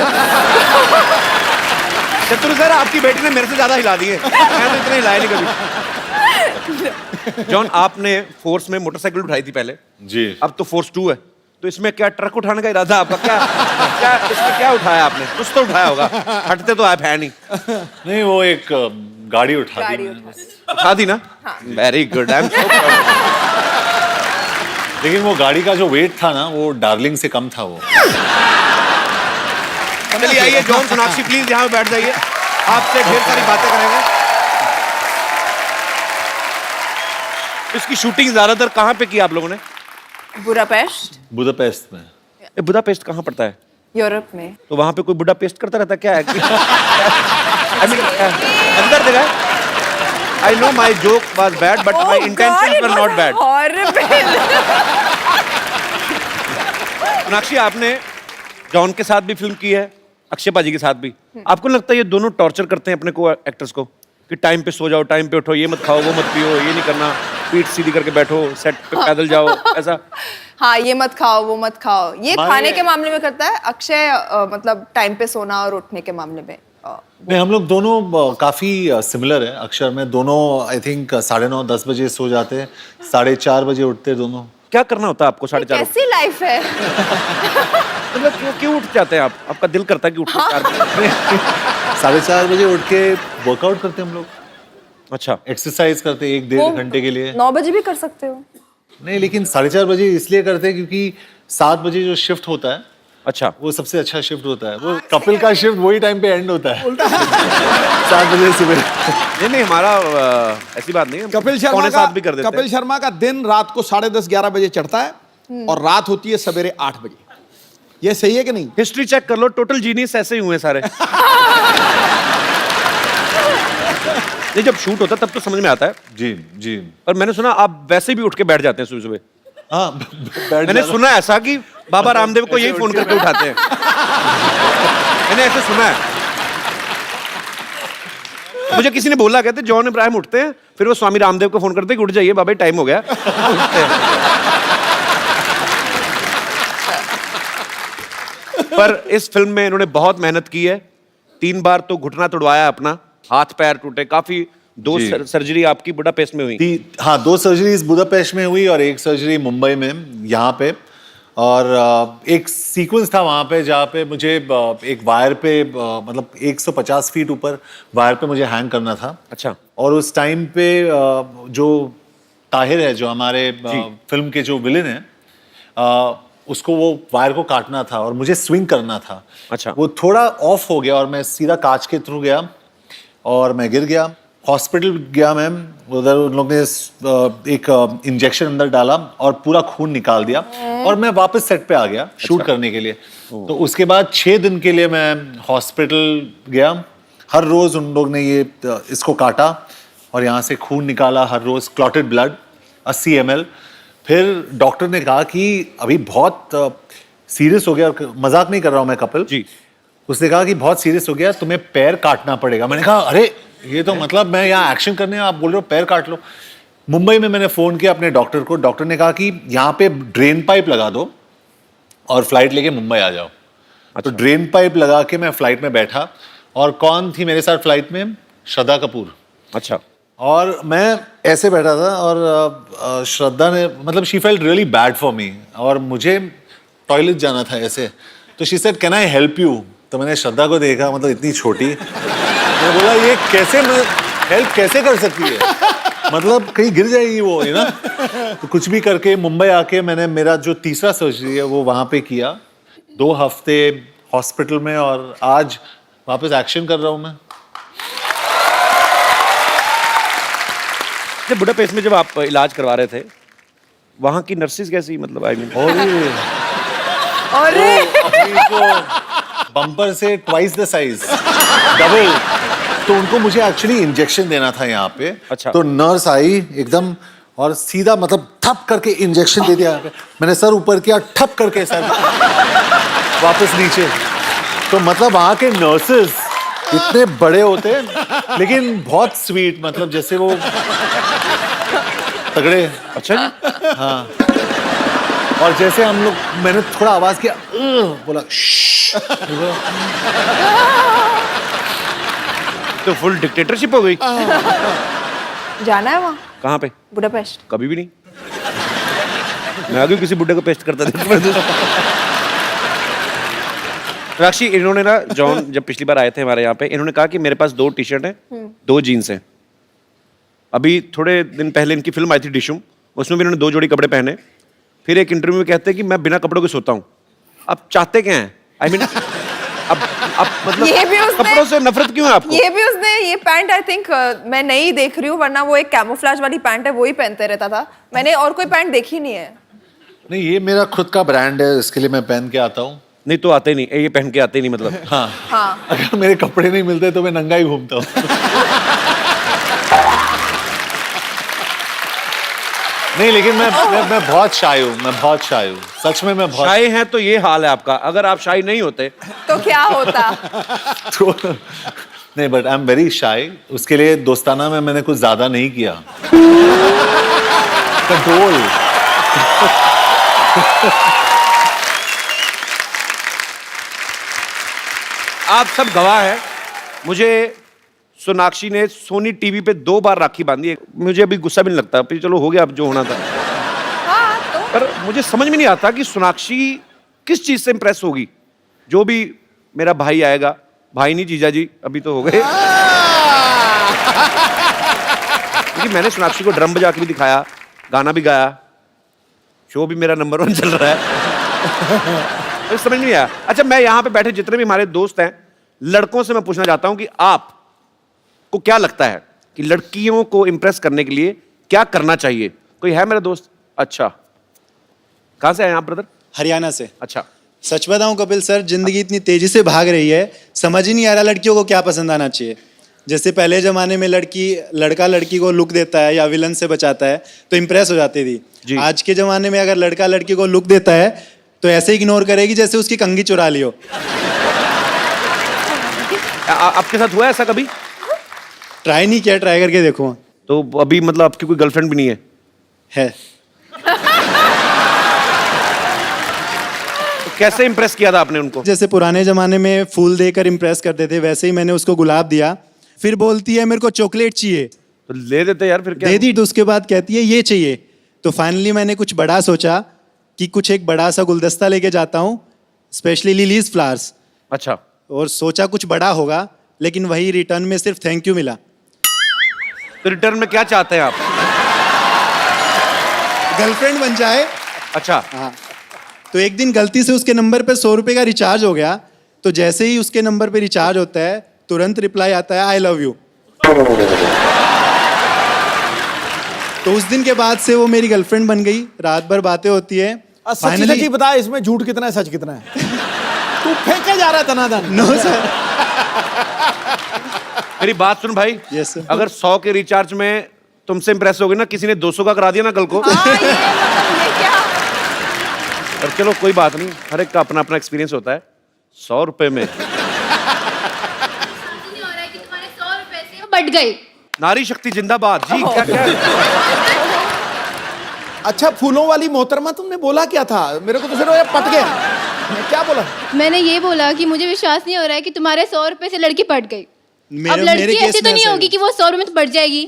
शत्रु सर आपकी बेटी ने मेरे से ज्यादा हिला दिए, मैं तो इतने हिलाए नहीं कभी। जॉन, आपने फोर्स में मोटरसाइकिल उठाई थी पहले जी। अब तो फोर्स 2 है, तो इसमें क्या ट्रक उठाने का इरादा आपका? क्या इसमें क्या उठाया आपने? कुछ तो उठाया होगा, हटते तो आप है नहीं। नहीं, वो एक गाड़ी उठा दी। उठा दी ना? Very good, I am so proud. लेकिन वो गाड़ी का जो वेट था ना, वो डार्लिंग से कम था वो। चलिए आइए जॉन सोनाक्षी, प्लीज यहाँ पे बैठ जाइए, आपसे ढेर सारी बातें करेंगे। इसकी शूटिंग ज्यादातर कहाँ पे की आप लोगों ने? बुडापेस्ट। बुदापेस्ट में। बुडापेस्ट कहाँ पड़ता है? यूरोप में। तो वहां पे कोई बुढ़ा पेस्ट करता रहता क्या है? I mean, अंदर जगह। I know my joke was bad, but my intentions were not bad. Sonakshi, आपने जॉन के साथ भी फिल्म की है, अक्षय पाजी के साथ भी। आपको लगता है ये दोनों टॉर्चर करते हैं अपने को एक्टर्स को कि टाइम पे सो जाओ, टाइम पे उठो, ये मत खाओ, वो मत पियो, ये नहीं करना, पीठ सीधी करके बैठो, सेट पे पैदल जाओ, ऐसा? हाँ, ये मत खाओ, वो मत खाओ, ये खाने के मामले में करता है अक्षय, मतलब टाइम पे सोना और उठने के मामले में। नहीं, हम लोग दोनों काफी सिमिलर है। अक्षर में दोनों आई थिंक 9:30-10 बजे सो जाते हैं, 4:30 बजे उठते हैं दोनों। क्या करना होता है आपको 4:30? कैसी लाइफ है? मतलब क्यों उठ जाते हैं आप? आपका दिल करता है कि उठो 4 बजे? 4:30 बजे उठ के वर्कआउट करते हैं हम लोग। अच्छा, एक्सरसाइज करते हैं 1-1.5 घंटे के लिए। 9 बजे भी कर सकते हो? नहीं, लेकिन 4:30 बजे इसलिए करते हैं क्योंकि 7 बजे जो शिफ्ट होता है, अच्छा, वो सबसे अच्छा शिफ्ट होता है। वो कपिल का शिफ्ट वही टाइम पे एंड होता है, 7 बजे सुबह। नहीं, हमारा ऐसी बात नहीं है। कपिल शर्मा का दिन रात को 10:30-11 बजे चढ़ता है और रात होती है सवेरे 8 बजे। ये सही है कि नहीं? हिस्ट्री चेक कर लो, टोटल जीनियस ऐसे ही हुए सारे। नहीं, जब शूट होता है तब तो समझ में आता है। जी जी। पर मैंने सुना आप वैसे भी उठ के बैठ जाते हैं सुबह सुबह। हाँ, मैंने सुना ऐसा कि बाबा रामदेव को यही फोन करके उठाते हैं। मैंने ऐसे सुना है, मुझे किसी ने बोला, कहते जॉन इब्राहिम उठते हैं, फिर वो स्वामी रामदेव को फोन करते हैं कि उठ जाइए बाबा, टाइम हो गया। पर इस फिल्म में इन्होंने बहुत मेहनत की है। 3 बार तो घुटना तुड़वाया अपना, हाथ पैर टूटे, काफी 2 सर्जरी आपकी बुडापेस्ट में हुई। हाँ, 2 सर्जरीज बुदापेस्ट में हुई और 1 सर्जरी मुंबई में, यहाँ पे। और एक सीक्वेंस था वहाँ पे जहाँ पे मुझे एक वायर पे मतलब 150 फीट ऊपर वायर पे मुझे हैंग करना था। अच्छा। और उस टाइम पे जो ताहिर है, जो हमारे फिल्म के जो विलेन है, उसको वो वायर को काटना था और मुझे स्विंग करना था। अच्छा। वो थोड़ा ऑफ हो गया और मैं सीधा कांच के थ्रू गया और मैं गिर गया। हॉस्पिटल गया मैम, उधर उन लोग ने एक इंजेक्शन अंदर डाला और पूरा खून निकाल दिया और मैं वापस सेट पे आ गया शूट करने के लिए। तो उसके बाद 6 दिन के लिए मैं हॉस्पिटल गया। हर रोज उन लोग ने ये इसको काटा और यहाँ से खून निकाला, हर रोज क्लॉटेड ब्लड 80 ml। फिर डॉक्टर ने कहा कि अभी बहुत सीरियस हो गया, और मजाक नहीं कर रहा हूँ मैं कपिल जी, उसने कहा कि बहुत सीरियस हो गया, तुम्हें पैर काटना पड़ेगा। मैंने कहा अरे ये तो मतलब मैं यहाँ एक्शन करने, आप बोल रहे हो पैर काट लो। मुंबई में मैंने फ़ोन किया अपने डॉक्टर को, डॉक्टर ने कहा कि यहाँ पे ड्रेन पाइप लगा दो और फ्लाइट लेके मुंबई आ जाओ। तो ड्रेन पाइप लगा के मैं फ्लाइट में बैठा और कौन थी मेरे साथ फ्लाइट में? श्रद्धा कपूर। अच्छा। और मैं ऐसे बैठा था और श्रद्धा ने मतलब she felt really bad for me और मुझे टॉयलेट जाना था ऐसे। तो she said can I help you? तो मैंने श्रद्धा को देखा, मतलब इतनी छोटी, मैं बोला ये कैसे हेल्प कैसे कर सकती है, मतलब कहीं गिर जाएगी वो, है ना। तो कुछ भी करके मुंबई आके मैंने मेरा जो तीसरा सर्जरी है वो वहाँ पे किया, 2 हफ्ते हॉस्पिटल में और आज वापस एक्शन कर रहा हूँ मैं। जब बुडापेस्ट में जब आप इलाज करवा रहे थे, वहाँ की नर्सेज कैसी, मतलब आई मीन? अरे अपनी को बम्पर से ट्वाइस द साइज, डबल। तो उनको मुझे एक्चुअली इंजेक्शन देना था यहाँ पे। अच्छा। तो नर्स आई एकदम और सीधा मतलब ठप करके इंजेक्शन दे दिया। मैंने सर ऊपर किया, ठप करके सर वापस नीचे। तो मतलब वहाँ के नर्सेस इतने बड़े होते हैं लेकिन बहुत स्वीट, मतलब जैसे वो तगड़े। अच्छा जी। हाँ। और जैसे हम लोग, मैंने थोड़ा आवाज किया, बोला श्श्श। तो फुल डिक्टेटरशिप हो गई। जाना है वहाँ कहाँ पे? बुडापेस्ट। कभी भी नहीं। मैं आगे किसी बुड्ढे को पेस्ट करता था। राक्षी, इन्होंने ना, जॉन जब पिछली बार आए थे हमारे यहाँ पे, इन्होंने कहा कि मेरे पास 2 टी-शर्ट हैं, 2 जीन्स हैं। अभी थोड़े दिन पहले इनकी फिल्म आई थी डिशुम, उसमें भी इन्होंने 2 जोड़ी कपड़े पहने। फिर एक इंटरव्यू में कहते हैं कि मैं बिना कपड़ों के सोता हूँ। अब चाहते क्या हैं? आई मीन अब मतलब ये भी उसने- कपड़ों से नफरत क्यों है आपको? ये भी उसने ये पैंट आई थिंक मैं नहीं देख रही हूँ, वरना वो एक कैमोफ्लेज वाली पैंट है, वो ही पहनते रहता था। मैंने और कोई पैंट देखी नहीं है। नहीं, ये मेरा खुद का ब्रांड है, इसके लिए मैं पहन के आता हूँ। नहीं तो आते नहीं, ये पहन के आते नहीं मतलब। हाँ। हाँ। अगर मेरे कपड़े नहीं मिलते तो मैं नंगा ही घूमता हूँ। नहीं, लेकिन मैं बहुत शाय हूँ, मैं बहुत शाय हूँ, सच में मैं बहुत शाय हैं तो ये हाल है आपका। अगर आप शाय नहीं होते तो क्या होता? तो नहीं, but I am very shy. उसके लिए दोस्ताना में मैंने कुछ ज्यादा नहीं किया। कंट्रोल। आप सब गवाह हैं। मुझे सोनाक्षी ने सोनी टीवी पे 2 बार राखी बांधी है। मुझे अभी गुस्सा भी नहीं लगता, फिर चलो हो गया अब जो होना था। हाँ तो पर मुझे समझ में नहीं आता कि सोनाक्षी किस चीज से इंप्रेस होगी। जो भी मेरा भाई आएगा, भाई नहीं जीजा जी अभी तो हो गए, क्योंकि मैंने सोनाक्षी को ड्रम बजा के भी दिखाया, गाना भी गाया, शो भी मेरा नंबर 1 चल रहा है। तो समझ नहीं आया। अच्छा, मैं यहाँ पे बैठे जितने भी हमारे दोस्त हैं, लड़कों से मैं पूछना चाहता हूँ कि आप को क्या लगता है कि लड़कियों को इंप्रेस करने के लिए क्या करना चाहिए? कोई है मेरा दोस्त? अच्छा, कहाँ से आए आप ब्रदर? हरियाणा से। अच्छा। सच बताऊं कपिल सर, जिंदगी इतनी तेजी से भाग रही है, समझ ही नहीं आ रहा लड़कियों को क्या पसंद आना चाहिए। जैसे पहले जमाने में लड़का लड़की को लुक देता है या विलन से बचाता है तो इंप्रेस हो जाती थी। आज के जमाने में अगर लड़का लड़की को लुक देता है तो ऐसे इग्नोर करेगी जैसे उसकी कंघी चुरा ली हो। आपके साथ हुआ ऐसा कभी? ट्राई नहीं किया, ट्राई करके देखो। तो अभी मतलब आपकी कोई गर्लफ्रेंड भी नहीं है? है। तो कैसे इंप्रेस किया था आपने उनको? जैसे पुराने जमाने में फूल देकर इंप्रेस करते थे, वैसे ही मैंने उसको गुलाब दिया। फिर बोलती है मेरे को चॉकलेट चाहिए, तो ले देते यार, फिर क्या? दे दी। तो उसके बाद कहती है ये चाहिए। तो फाइनली मैंने कुछ बड़ा सोचा कि कुछ एक बड़ा सा गुलदस्ता लेके जाता हूँ, स्पेशली लिलीज फ्लावर्स। अच्छा। और सोचा कुछ बड़ा होगा, लेकिन वही रिटर्न में सिर्फ थैंक यू मिला। तो रिटर्न में क्या चाहते हैं आप? गर्लफ्रेंड बन जाए। अच्छा। हाँ। तो एक दिन गलती से उसके नंबर पे 100 रुपए का रिचार्ज हो गया। तो जैसे ही उसके नंबर पे रिचार्ज होता है, तुरंत रिप्लाई आता है आई लव यू। तो उस दिन के बाद से वो मेरी गर्लफ्रेंड बन गई। रात भर बातें होती है। सच्ची बता, इसमें झूठ कितना है, सच कितना है? तू फेंके जा रहा है तनादन। No sir. मेरी बात सुन भाई। Yes sir. अगर 100 के रिचार्ज में तुमसे इंप्रेस हो गई ना, किसी ने 200 का करा दिया ना कल को, ये क्या? और चलो कोई बात नहीं, हर एक का अपना अपना एक्सपीरियंस होता है। 100 रुपए में बढ़ गई। नारी शक्ति जिंदाबाद जी। क्या क्या? अच्छा, फूलों वाली मोहतरमा, तुमने बोला क्या था? मेरे को तो फिर वो पट गया। क्या बोला? मैंने ये बोला कि मुझे विश्वास नहीं हो रहा है कि तुम्हारे 100 रुपए से लड़की पट गई। अब लड़की ऐसी तो नहीं होगी कि वो 100 रुपए में तो बढ़ जाएगी।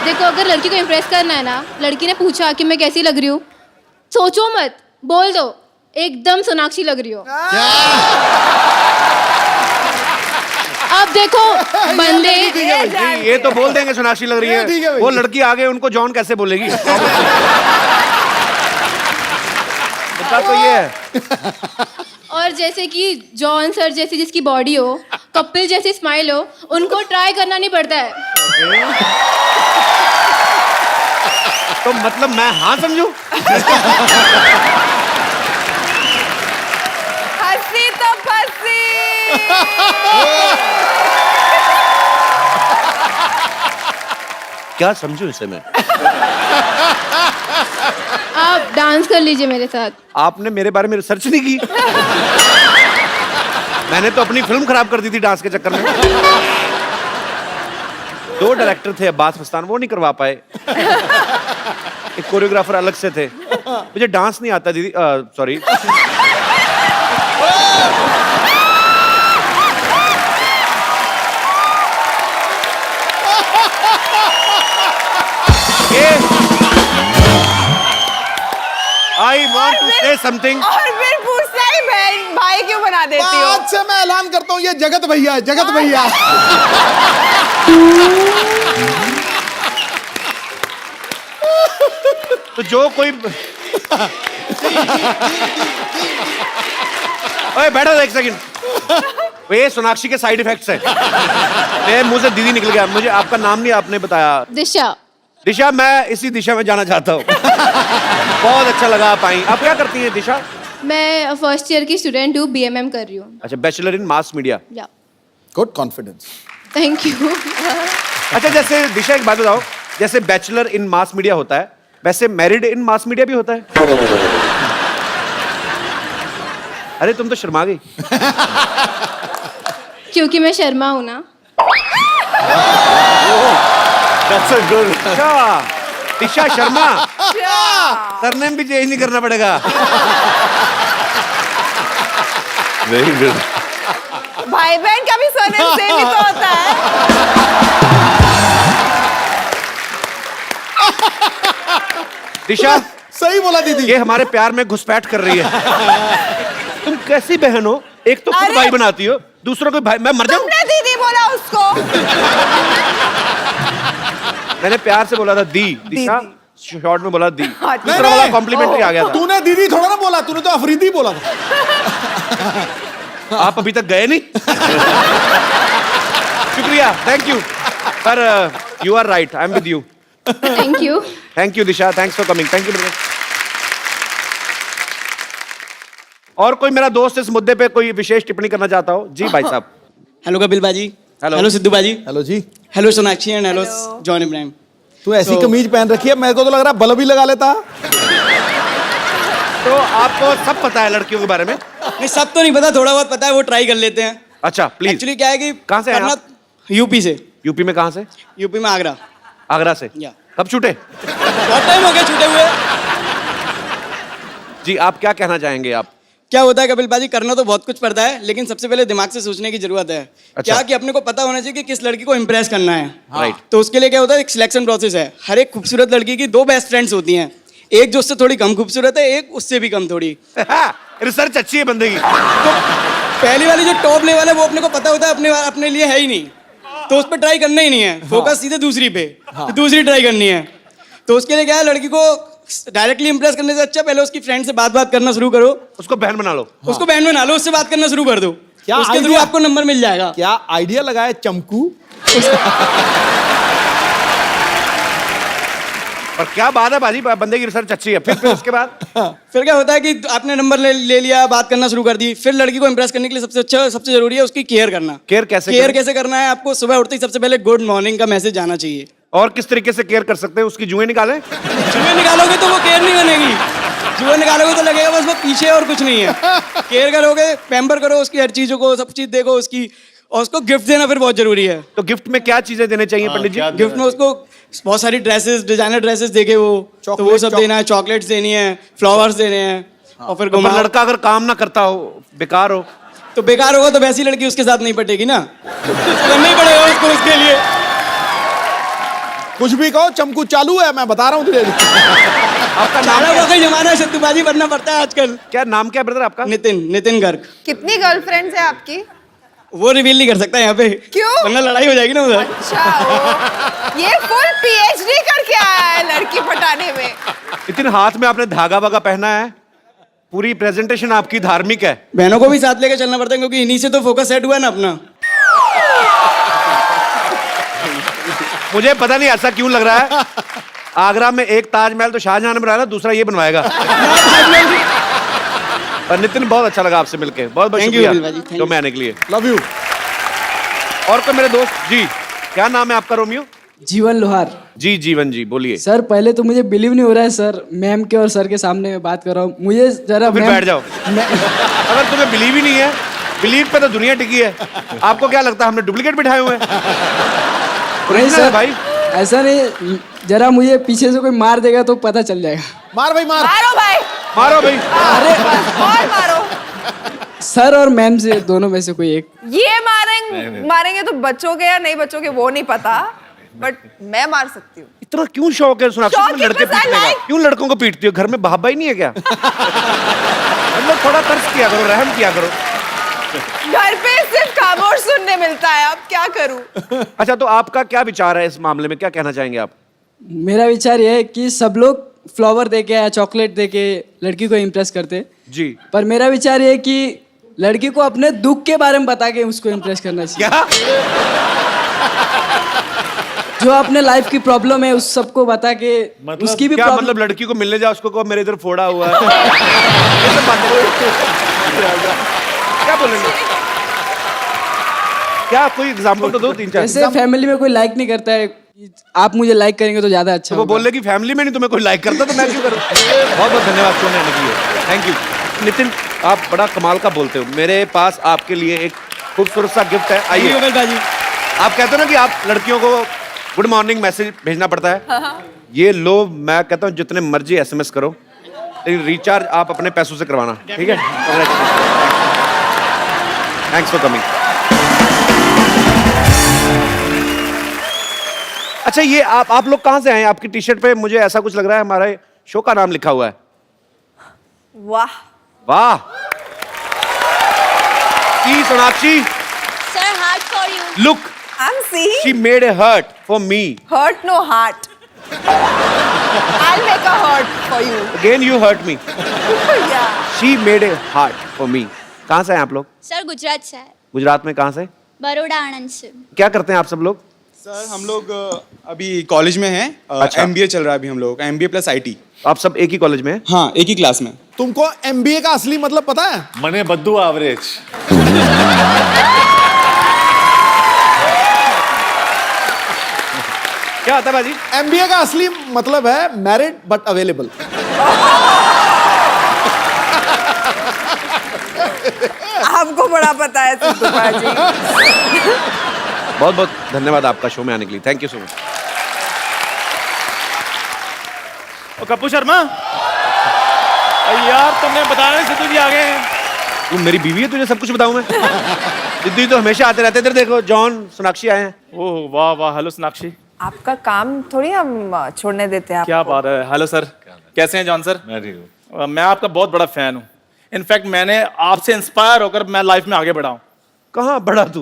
देखो, अगर लड़की को इम्प्रेस करना है ना, लड़की ने पूछा कि मैं कैसी लग रही हूँ, सोचो मत, बोल दो एकदम सोनाक्षी लग रही हो। अब देखो बंदे ये तो बोल देंगे सोनाक्षी लग रही है, वो लड़की आगे उनको जॉन कैसे बोलेगी? बता तो ये है। और जैसे कि जॉन सर जैसी जिसकी बॉडी हो, कपिल जैसी स्माइल हो, उनको ट्राई करना नहीं पड़ता है। तो मतलब मैं हाँ समझू? क्या समझूं इसे मैं? आप डांस कर लीजिए मेरे साथ। आपने मेरे बारे में रिसर्च नहीं की? मैंने तो अपनी फिल्म खराब कर दी थी डांस के चक्कर में। 2 डायरेक्टर थे अब्बास मस्तान, वो नहीं करवा पाए। एक कोरियोग्राफर अलग से थे। मुझे डांस नहीं आता दीदी, sorry. I want to say something. और फिर पूछता है बहन भाई क्यों बना देती हो? आज से मैं ऐलान करता हूँ, ये जगत भैया है, जगत भैया। तो जो कोई ओए बैठो एक सेकंड। ये सोनाक्षी के साइड इफेक्ट्स हैं। मेरे मुंह से दीदी निकल गया। मुझे आपका नाम नहीं आपने बताया। दिशा। दिशा, मैं इसी दिशा में जाना चाहता हूँ। बहुत अच्छा लगा आप आई। आप क्या करती हैं दिशा? मैं फर्स्ट ईयर की स्टूडेंट हूँ, BMM कर रही हूँ। अच्छा, बैचलर इन मास मीडिया। या गुड कॉन्फिडेंस। Thank you. अच्छा, जैसे दिशा एक बात बताओ, जैसे बैचलर इन मास मीडिया होता है, वैसे मैरिड इन मास मीडिया भी होता है? अरे तुम तो शर्मा गई। क्योंकि मैं शर्मा हूँ ना। That's a good. अच्छा, दिशा शर्मा। सरनेम भी चेंज नहीं करना पड़ेगा। Very good. भाई बहन का भी सरनेम सेम ही तो होता है। दिशा, सही बोला दीदी। ये हमारे प्यार में घुसपैठ कर रही है। तुम कैसी बहन हो? एक तो खुद अरे! भाई बनाती हो, दूसरों को भाई। मैं मर जाऊं? तुमने दीदी बोला उसको। मैंने प्यार से बोला था दी। दिशा शॉर्ट में बोला दी। अच्छा। दूसरा वाला कॉम्प्लीमेंट्री आ गया था। तूने दीदी थोड़ा ना बोला, तूने तो अफरीदी बोला था। आप अभी तक गए नहीं? शुक्रिया, थैंक यू। पर you are right, I am with you. Thank you. Thank you Disha, thanks for coming. Thank you. और कोई मेरा दोस्त इस मुद्दे पे कोई विशेष टिप्पणी करना चाहता हो? जी भाई साहब। हेलो कपिल बाजी। हेलो। हेलो सिद्धू बाजी। हेलो जी। Hello Sonakshi and hello John Ibrahim. तू ऐसी कमीज पहन रखी है, मेरे को तो लग रहा है बल्ब ही लगा लेता। तो आपको सब पता है लड़कियों के बारे में? नहीं, सब तो नहीं पता, थोड़ा बहुत पता है, वो ट्राई कर लेते हैं। अच्छा प्लीज। एक्चुअली क्या है कि कहाँ से हैं करना- आप? यूपी से। यूपी में कहाँ से? यूपी में आगरा। आगरा से। या। कब छूटे? बहुत टाइम हो गया छूटे हुए। जी, आप क्या कहना चाहेंगे? आप क्या होता है कपिल बाजी, करना तो बहुत कुछ पड़ता है, लेकिन सबसे पहले दिमाग से सोचने की जरूरत है। अच्छा। क्या कि अपने को पता होना चाहिए कि किस लड़की को इम्प्रेस करना है। राइट। तो उसके लिए क्या होता है, एक सिलेक्शन प्रोसेस है। हर एक खूबसूरत लड़की की 2 बेस्ट फ्रेंड्स होती हैं। एक जो उससे थोड़ी कम खूबसूरत है, एक उससे भी कम थोड़ी। रिसर्च अच्छी है बंदे की। तो पहली वाली जो टॉप लेवल है वो अपने को पता होता है अपने लिए है ही नहीं, तो उस पर ट्राई करना ही नहीं है। फोकस सीधे दूसरी पे, दूसरी ट्राई करनी है। तो उसके लिए क्या है, लड़की को डायरेक्टली इंप्रेस करने से अच्छा पहले उसकी फ्रेंड से बात करना शुरू करो। उसको बहन बना लो। उसको बहन बना लो, उससे बात करना शुरू कर दो। क्या उसके थ्रू idea? आपको नंबर मिल जाएगा। क्या आइडिया लगाया चमकू। और क्या बात है बाजी, बंदे की रिसर्च अच्छी है। फिर उसके बाद फिर क्या होता है कि आपने नंबर ले लिया, बात करना शुरू कर दी। फिर लड़की को इंप्रेस करने के लिए सबसे जरूरी है उसकी केयर करना। केयर कैसे कैसे करना है? आपको सुबह उठते ही सबसे पहले गुड मॉर्निंग का मैसेज आना चाहिए। और किस तरीके से केयर कर सकते हैं? उसकी जुएं निकालें? जुएं निकालोगे तो वो केयर नहीं बनेगी। जुएं निकालोगे तो लगेगा बस वो पीछे और कुछ नहीं है। केयर करोगे, पैम्पर करो उसकी हर चीजों को, सब चीज देखो उसकी, और उसको गिफ्ट देना फिर बहुत जरूरी है। तो गिफ्ट में क्या चीजें देने चाहिए पंडित जी? गिफ्ट में उसको बहुत सारी ड्रेसेस, डिजाइनर ड्रेसेस देखे वो, तो वो सब देना है। चॉकलेट्स देनी है, फ्लावर्स देने हैं, और फिर तो लड़का अगर काम ना करता हो, बेकार हो, तो बेकार होगा तो वैसी लड़की उसके साथ नहीं पटेगी ना। करना ही पड़ेगा उसको उसके लिए। कुछ भी कहो, चमकू चालू है, मैं बता रहा हूँ धीरे धीरे। आपका नाम क्या? वाकई जमाना है, सत्तूबाजी बनना पड़ता है आजकल। क्या नाम क्या ब्रदर आपका? नितिन गर्ग। कितनी गर्लफ्रेंड्स है आपकी? वो रिवील नहीं कर सकता यहाँ पे। क्यों? वरना लड़ाई हो जाएगी ना उधर। अच्छा, ये फुल PhD करके आया है लड़की पटाने में। इतने हाथ में आपने धागा वागा पहना है, पूरी प्रेजेंटेशन आपकी धार्मिक है। बहनों को भी साथ लेके चलना पड़ता है, क्योंकि इन्हीं से तो फोकस सेट हुआ है ना अपना। मुझे पता नहीं ऐसा क्यों लग रहा है। आगरा में एक ताजमहल तो शाहजहां ने बनाया, दूसरा ये बनवाएगा। पर नितिन, बहुत अच्छा लगा आपसे मिलके। बहुत बहुत शुक्रिया जो मैं आने के लिए। Love you. और कोई मेरे दोस्त? जी, क्या नाम है आपका? रोमियो। जीवन लोहार। जी जीवन जी बोलिए। सर पहले तो मुझे बिलीव नहीं हो रहा है सर, मैम के और सर के सामने मैं बात कर रहा हूँ, मुझे जरा फिर बैठ जाओ। अगर तुम्हें बिलीव ही नहीं है, बिलीव पे तो दुनिया टिकी है। आपको क्या लगता है हमने डुप्लीकेट बिठाए हुए हैं? नहीं सर भाई ऐसा नहीं, जरा मुझे पीछे से कोई मार देगा तो पता चल जाएगा। मार भाई मार। मारो भाई, मारो भाई। अरे और मारो। सर और मैम से दोनों में से कोई एक। ये मारेंगे तो बच्चोगे या नहीं बच्चोगे वो नहीं पता, बट मैं मार सकती हूँ। इतना क्यों शौक है सोनाक्षी शौक तुम्हें लड़के because I पीटने का? like- क्यों लड़कों को पीटती हो? घर में बाबा ही नहीं है क्या? मतलब थोड़ा तर्स किया करो, रहम किया करो। घर पे सिर्फ खामोश सुनने मिलता है, अब क्या करूँ? अच्छा तो आपका क्या विचार है इस मामले में, क्या कहना चाहेंगे आप? मेरा विचार यह है कि सब लोग फ्लावर देके या चॉकलेट देके लड़की को इम्प्रेस करते जी, पर मेरा विचार ये है कि लड़की को अपने दुख के बारे में बता के उसको इम्प्रेस करना चाहिए। क्या? जो अपने लाइफ की प्रॉब्लम है उस सबको बता के उसकी भी क्या प्रॉब्लम। मतलब लड़की को मिलने जाओ उसको कहो मेरे इधर फोड़ा हुआ है? ये सब बातें क्या बोलेंगे? क्या कोई एग्जांपल तो दो, 3-4। जैसे फैमिली में कोई लाइक नहीं करता है, आप मुझे लाइक करेंगे तो ज्यादा अच्छा तो वो होगा। बोल रहे कि फैमिली में नहीं तुम्हें कोई लाइक करता तो मैं क्यों करूं? बहुत बहुत धन्यवाद सोने आने के लिए, थैंक यू। नितिन आप बड़ा कमाल का बोलते हो, मेरे पास आपके लिए एक खूबसूरत सा गिफ्ट है, आइए। आप कहते हो ना कि आप लड़कियों को गुड मॉर्निंग मैसेज भेजना पड़ता है, ये लो मैं कहता हूँ जितने मर्जी SMS करो, लेकिन रिचार्ज आप अपने पैसों से करवाना, ठीक है? Thanks for coming. अच्छा ये आप लोग कहाँ से आए हैं? आपकी टी शर्ट पे मुझे ऐसा कुछ लग रहा है हमारे शो का नाम लिखा हुआ है। वाह वाह की Sonakshi, sir heart for you. Look I'm seeing she made a hurt for me, hurt no heart. I'll make a heart for you. Again you hurt me, Yeah. She made a heart for me. कहाँ से हैं आप लोग? Sir Gujarat से है, गुजरात में कहाँ से? बड़ौदा आनंद से। क्या करते हैं आप सब लोग? सर हम लोग अभी कॉलेज में हैं, अच्छा। MBA चल रहा है अभी हम लोग का, MBA प्लस IT। आप सब एक ही कॉलेज में हैं? हाँ एक ही क्लास में। तुमको MBA का असली मतलब पता है? मने बद्दू एवरेज। क्या होता है बाजी? MBA का असली मतलब है मैरिड बट अवेलेबल। आपको बड़ा पता है सिद्धू पाजी। बहुत बहुत धन्यवाद आपका शो में आने के लिए, thank you so much. Kappu Sharma यार तुमने बताया नहीं सिद्धू जी आ गए हैं। तू मेरी बीवी है, तुझे सब कुछ बताऊं मैं? सिद्धू जी तो हमेशा आते रहते। इधर देखो जॉन सोनाक्षी आए हैं। ओह वाह वाह, हेलो सोनाक्षी। आपका काम थोड़ी हम छोड़ने देते हैं। क्या बात है। हेलो सर, कैसे हैं जॉन सर? मैं ठीक हूँ। मैं आपका बहुत बड़ा फैन हूँ। इनफैक्ट मैंने आपसे इंस्पायर होकर मैं लाइफ में आगे बढ़ा हूँ। कहाँ बढ़ा तू?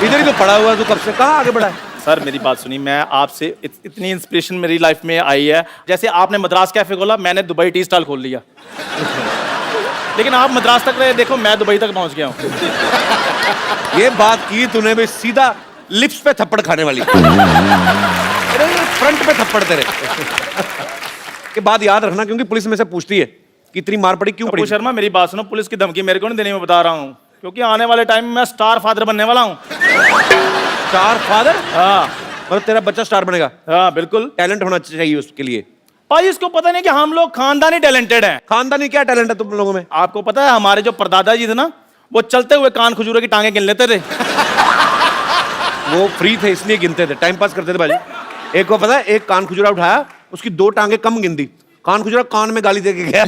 इधर ही तो पड़ा हुआ है तू कब से, कहाँ आगे बढ़ा है? सर मेरी बात सुनिए, मैं आपसे इतनी इंस्पिरेशन मेरी लाइफ में आई है। जैसे आपने मद्रास कैफे खोला, मैंने दुबई टी स्टॉल खोल लिया। लेकिन आप मद्रास तक रहे, देखो मैं दुबई तक पहुंच गया हूँ। ये बात की तूने भी सीधा लिप्स पे थप्पड़ खाने वाली। अरे फ्रंट पे थप्पड़ तेरे के बाद याद रखना, क्योंकि पुलिस में से पूछती है कि इतनी मार पड़ी क्यों पड़ी। कपूर शर्मा मेरी बात सुनो, पुलिस की धमकी मेरे को नहीं देने में बता रहा हूँ, क्योंकि आने वाले टाइम में मैं स्टार फादर बनने वाला हूँ। Star father? हाँ मतलब तेरा बच्चा स्टार बनेगा? हाँ बिल्कुल। टैलेंट होना चाहिए उसके लिए। भाई इसको पता नहीं कि हम लोग खानदानी टैलेंटेड हैं। खानदानी क्या टैलेंट है तुम लोगों में? आपको पता है हमारे जो परदादा जी थे ना, वो चलते हुए कान खजूरे की टांगे गिन लेते थे। वो फ्री थे इसलिए गिनते थे, टाइम पास करते थे भाई। एक को पता है, एक कान खुजरा उठाया, उसकी 2 टांगे कम गिन दी, कान खुजरा कान में गाली दे के गया।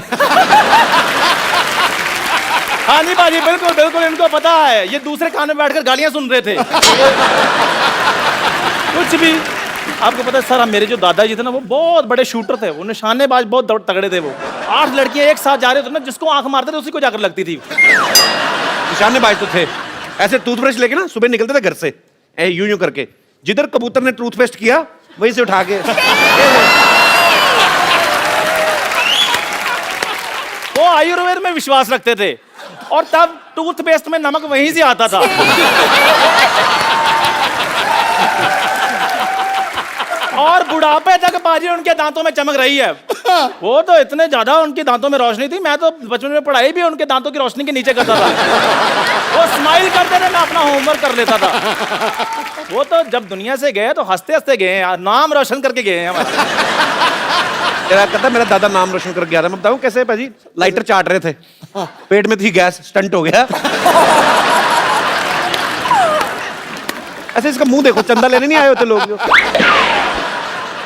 हाँ जी बाजी, बिल्कुल बिल्कुल, इनको पता है। ये दूसरे कान में बैठकर गालियां सुन रहे थे। कुछ भी। आपको पता है सर, मेरे जो दादाजी थे ना, वो बहुत बड़े शूटर थे, वो निशानेबाज बहुत तगड़े थे। वो 8 लड़कियां एक साथ जा रहे थे ना, जिसको आंख मारते थे उसी को जाकर लगती थी। निशानेबाज तो थे। ऐसे टूथब्रश लेके ना सुबह निकलते थे घर से, यूं यूं करके, जिधर कबूतर ने टूथपेस्ट किया वहीं से उठा के। वो आयुर्वेद में विश्वास रखते थे, और तब टूथपेस्ट में नमक वहीं से आता था। और बुढ़ापे तक बाजी उनके दांतों में चमक रही है। वो तो इतने ज्यादा उनके दांतों में रोशनी थी, मैं तो बचपन में पढ़ाई भी उनके दांतों की रोशनी के नीचे करता था। वो स्माइल करते थे, मैं अपना होमवर्क कर लेता था। वो तो जब दुनिया से गए तो हंसते हंसते गए हैं यार, नाम रोशन करके गए हैं हमारा। तेरा कहता मेरा दादा नाम रोशन कर गया था। मैं बताऊं कैसे भाजी, लाइटर चाट रहे थे, पेट में थी गैस, स्टंट हो गया। ऐसे इसका मुंह देखो, चंदा लेने नहीं आए होते लोग।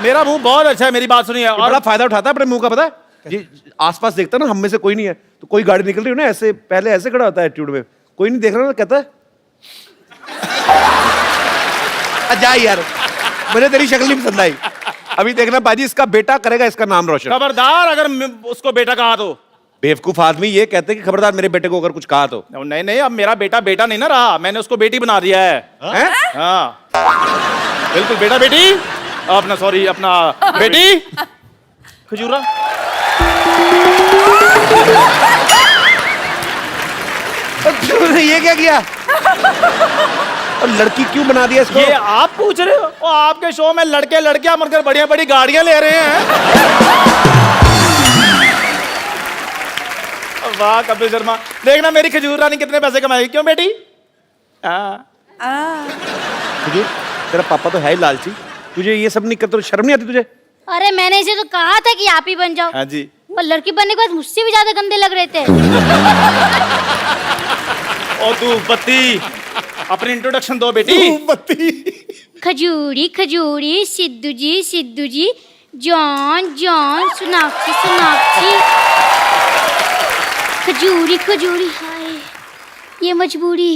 मेरा मुंह बहुत अच्छा है, मेरी बात सुनिए। और बड़ा फायदा उठाता है अपने मुंह का, पता है जी। आसपास देखता ना, हम में से कोई नहीं है, तो कोई गाड़ी निकल रही हो ना, ऐसे पहले ऐसे खड़ा होता है एटीट्यूड में, कोई नहीं देख रहा ना, कहता है जा यार, मुझे तेरी शक्ल नहीं पसंद आई। अभी देखना बाजी, इसका बेटा करेगा इसका नाम रोशन। खबरदार अगर उसको बेटा कहा तो। बेवकूफ आदमी ये कहते हैं कि खबरदार मेरे बेटे को अगर कुछ कहा तो। नहीं नहीं, अब मेरा बेटा बेटा नहीं ना रहा, मैंने उसको बेटी बना दिया है। हाँ बिल्कुल, बेटा बेटी अपना, सॉरी अपना बेटी खजूरा। ये क्या किया? और लड़की क्यों बना दिया इसको? ये आप पूछ रहे हो? और आपके शो में लड़के लड़कियां मरकर बढ़िया बड़ी गाड़ियां ले रहे हैं। वाह कपिल शर्मा, देखना मेरी खजूर रानी कितने पैसे कमाएगी। क्यों बेटी? खजूर, तेरा पापा तो है ही लालची, तुझे ये सब नहीं करते तो शर्म नहीं आती तुझे? अरे मैंने इसे तो कहा था कि आप ही बन जाओ। हाँ जी। वो लड़की बनने के बाद मुझसे भी ज्यादा गंदे लग रहे थे। और तू बत्ती, अपनी इंट्रोडक्शन दो बेटी। बत्ती। खजूरी खजूरी, सिद्धू जी, जॉन जॉन, सोनाक्षी सोनाक्षी, खजूरी खजूरी, हाय ये मजबूरी।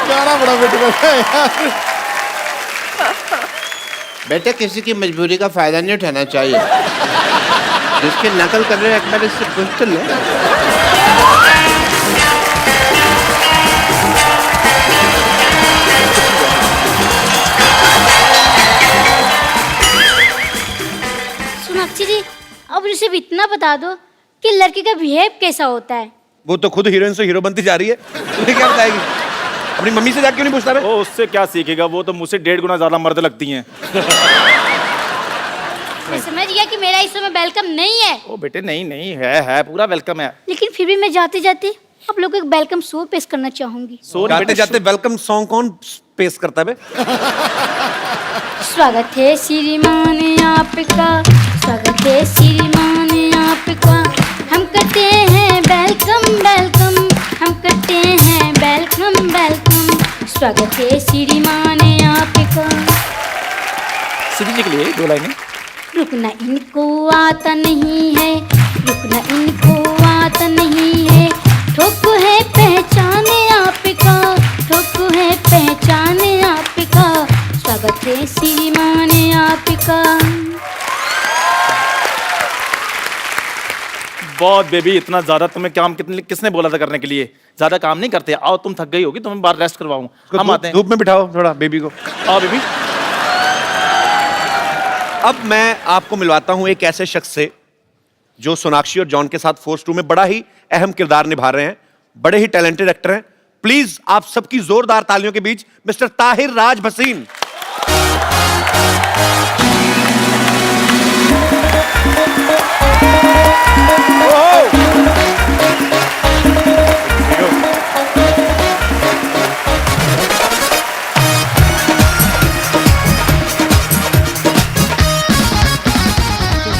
गाना बड़ा बेटे बेटे किसी की मजबूरी का फायदा नहीं उठाना चाहिए। जिसकी नकल कर रहे हो एक बार इससे पूछ तो ले। सोनाक्षी जी, अब सिर्फ इतना बता दो कि लड़की का बिहेव कैसा होता है। वो तो खुद हीरोइन से हीरो बनती जा रही है, तुझे क्या बताएगी? अपनी मम्मी से जाके क्यों नहीं पूछता? वो उससे क्या सीखेगा, वो तो मुझसे 1.5 गुना ज्यादा मर्द लगती हैं। मैं समझ गया कि मेरा इस समय वेलकम नहीं है। ओ बेटे नहीं नहीं है पूरा वेलकम है। लेकिन फिर भी मैं जाते जाते आप लोगों को एक वेलकम सॉन्ग पेश करना चाहूंगी। जाते जाते वेलकम सॉन्ग कौन पेश करता है बे? स्वागत है श्रीमान आपका, स्वागत है श्रीमान आपका, हम करते हैं वेलकम वेलकम, हम करते हैं वेलकम वेलकम, स्वागत है श्रीमान आपका। सीधी जी के लिए 2 लाइनें। रुकना इनको आता नहीं है, रुकना इनको आता नहीं है, ठोक है पहचाने आपका, ठोक है पहचाने आपका, स्वागत है श्रीमान आपका। बहुत बेबी, इतना ज्यादा तुम्हें काम किसने बोला था करने के लिए? ज्यादा काम नहीं करते। आओ, तुम थक गई होगी, तुम्हें बाहर रेस्ट करवाऊं। हम आते हैं। धूप में बिठाओ थोड़ा बेबी को। आओ बेबी। अब मैं आपको मिलवाता हूं एक ऐसे शख्स से जो सोनाक्षी और जॉन के साथ फोर्स 2 में बड़ा ही अहम किरदार निभा रहे हैं, बड़े ही टैलेंटेड एक्टर हैं। प्लीज आप सबकी जोरदार तालियों के बीच मिस्टर ताहिर राज भसीन।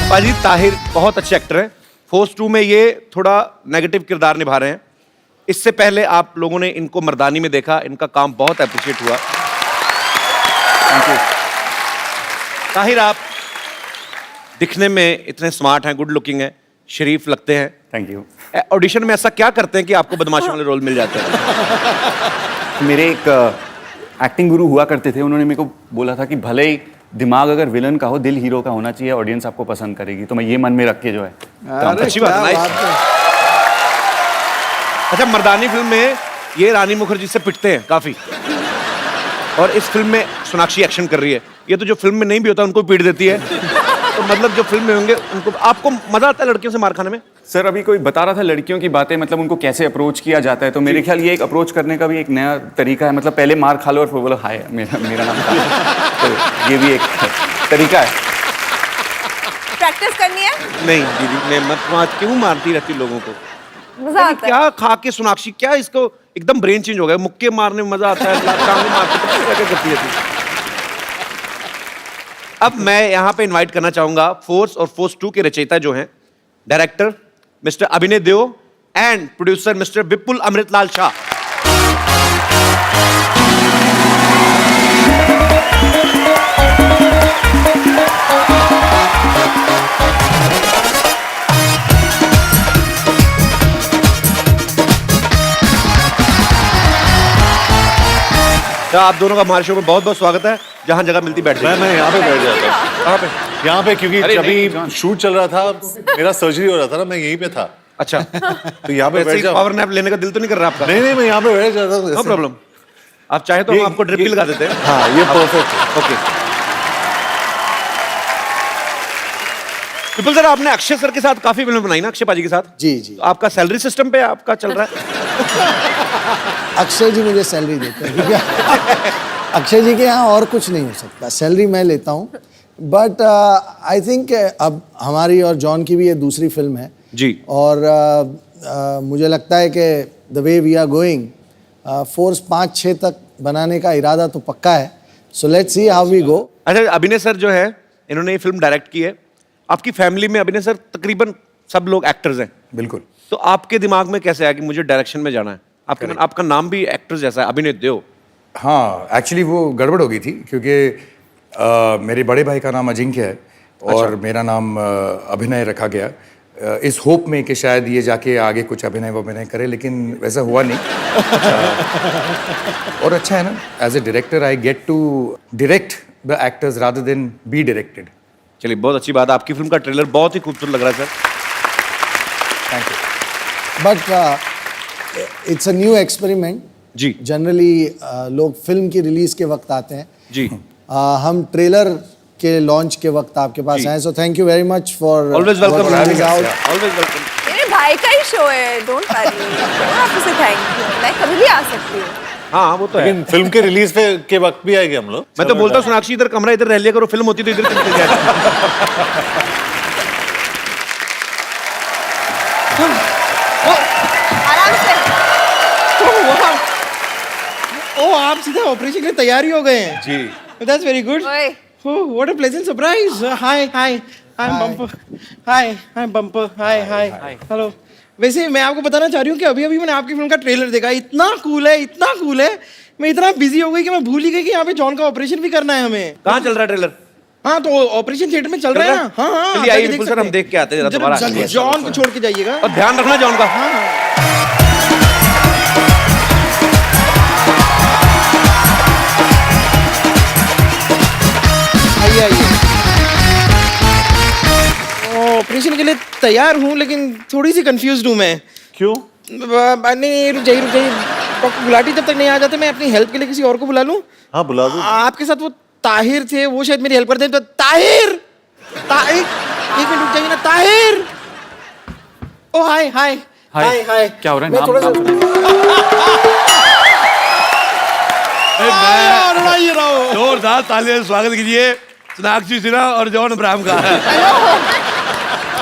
पाजी, ताहिर बहुत अच्छे एक्टर हैं। फोर्स 2 में ये थोड़ा नेगेटिव किरदार निभा रहे हैं। इससे पहले आप लोगों ने इनको मर्दानी में देखा, इनका काम बहुत अप्रिशिएट हुआ। Thank you. ताहिर, आप दिखने में इतने स्मार्ट हैं, गुड लुकिंग हैं, शरीफ लगते हैं। Thank you. ऑडिशन में ऐसा क्या करते हैं कि आपको बदमाशों वाले रोल मिल जाते हैं? मेरे एक एक्टिंग गुरु हुआ करते थे, उन्होंने मेरे को बोला था कि भले ही दिमाग अगर विलन का हो, दिल हीरो का होना चाहिए, ऑडियंस आपको पसंद करेगी। तो मैं ये मन में रख के जो है अच्छी बात है, nice। अच्छा, मर्दानी फिल्म में ये रानी मुखर्जी से पिटते हैं काफी, और इस फिल्म में सोनाक्षी एक्शन कर रही है। ये तो जो फिल्म में नहीं भी होता उनको पीट देती है। तो मतलब जो फिल्म में होंगे उनको, आपको मजा आता है लड़कियों से मार खाने में? सर अभी कोई बता रहा था लड़कियों की बातें, मतलब उनको कैसे अप्रोच किया जाता है, तो मेरे ख्याल ये एक अप्रोच करने का भी एक नया तरीका है। मतलब पहले मार खा लो और फिर बोलो हाय मेरा नाम था। तो ये भी एक तरीका है। प्रैक्टिस करनी है? नहीं दीदी, मैं मत क्यों मारती रहती लोगों को? मजा आता है। क्या खा के सोनाक्षी, क्या इसको एकदम ब्रेन चेंज हो गया। मुक्के मारने में मजा आता है, टांगें मारते क्या करती है। अब मैं यहाँ पे इनवाइट करना चाहूंगा फोर्स और फोर्स 2 के रचयिता जो हैं, डायरेक्टर मिस्टर अभिनय देओ एंड प्रोड्यूसर मिस्टर विपुल अमृतलाल शाह। तो आप दोनों का हमारे शो में बहुत बहुत स्वागत है। जहाँ जगह मिलती बैठ जाइए। मैं यहाँ पे बैठ जाता हूँ। कहाँ पे? यहाँ पे, क्योंकि अरे अभी शूट चल रहा था, मेरा सर्जरी हो रहा था ना, मैं यहीं पे था। अच्छा, तो यहाँ पे बैठ जाओ। पावर नैप लेने का दिल तो नहीं कर रहा आपका? नहीं, मैं यहाँ पे बैठ जाता हूँ। नो प्रॉब्लम, आप चाहे तो हम आपको ड्रिप भी लगा देते हैं। हाँ, ये परफेक्ट है। ओके। विपुल सर, आपने अक्षय सर के साथ काफी फिल्म बनाई ना, अक्षय पाजी के साथ? जी जी। तो आपका सैलरी सिस्टम पे आपका चल रहा है? अक्षय जी मुझे सैलरी देते हैं, ठीक है? अक्षय जी के यहाँ और कुछ नहीं हो सकता, सैलरी मैं लेता हूँ। बट आई थिंक अब हमारी और जॉन की भी ये दूसरी फिल्म है जी, और मुझे लगता है कि the way we are going, फोर्स 5-6 तक बनाने का इरादा तो पक्का है। So let's see how we go. अच्छा, अभिनय सर जो है, इन्होंने ये फिल्म डायरेक्ट की है। आपकी फैमिली में अभिनय सर तकरीबन सब लोग एक्टर्स हैं। बिल्कुल। तो आपके दिमाग में कैसे आया कि मुझे डायरेक्शन में जाना है? आपका नाम भी एक्टर जैसा है, अभिनय देओ। हाँ, एक्चुअली वो गड़बड़ हो गई थी, क्योंकि मेरे बड़े भाई का नाम अजिंक्य है और मेरा नाम अभिनय रखा गया, इस होप में कि शायद ये जाके आगे कुछ अभिनय करे, लेकिन वैसा हुआ नहीं। और अच्छा है ना, as a director I get to direct the actors rather than be directed. चलिए, बहुत अच्छी बात है। आपकी फिल्म का ट्रेलर बहुत ही खूबसूरत लग रहा है sir. Thank you. But it's a new experiment जी। जनरली लोग फिल्म की रिलीज के वक्त आते हैं जी, हम ट्रेलर के लॉन्च के वक्त आपके पास आए। So thank you very much for always welcome. Always welcome. मेरे भाई का ही शो है, डोंट वरी। आपसे थैंक यू, मैं कभी भी आ सकती हूँ। हाँ, वो तो है। लेकिन फिल्म के रिलीज के वक्त भी आएंगे हम लोग। मैं तो बोलता हूँ सोनाक्षी इधर कमरा इधर रह लिया करो, फिल्म होती तो इधर चल जाए। आराम से। ओ, आप सीधा ऑपरेशन के लिए तैयार ही हो गए हैं? जी। That's very good. Oh, what a pleasant surprise. Hi, I'm Bumper. Hi, Bumper. Hi. Hello. वैसे मैं आपको बताना चाह रही हूँ कि अभी मैंने आपकी फिल्म का ट्रेलर देखा। इतना कूल है। मैं इतना बिजी हो गई कि मैं भूल ही गई कि यहाँ पे जॉन का ऑपरेशन भी करना है हमें। कहाँ चल रहा है ट्रेलर? हाँ, तो ऑपरेशन थिएटर में चल रहा है ना। हाँ। चलिए आइए विपुल सर, हम देख के आते हैं दोबारा। जॉन को छोड़ के जाइएगा और ध्यान रखना जॉन का। हाँ। आइए। ऑपरेशन के लिए तैयार हूँ, लेकिन थोड़ी सी कंफ्यूज्ड हूँ मैं। क्यों? नहीं, रुक जाइए। डॉक्टर गुलाटी जब तक नहीं आ जाते, मैं अपनी हेल्प के लिए किसी और को बुला लूँ? हाँ, बुला दो। आपके साथ वो ताहिर थे, वो शायद मेरी हेल्प करते हैं। तो ताहिर, एक मिनट रुक जाइए ना। ताहिर, ओ हाय। क्या हो रहा है? नाम जोरदार तालियों से स्वागत कीजिए सोनाक्षी सिन्हा और जॉन अब्राहम का।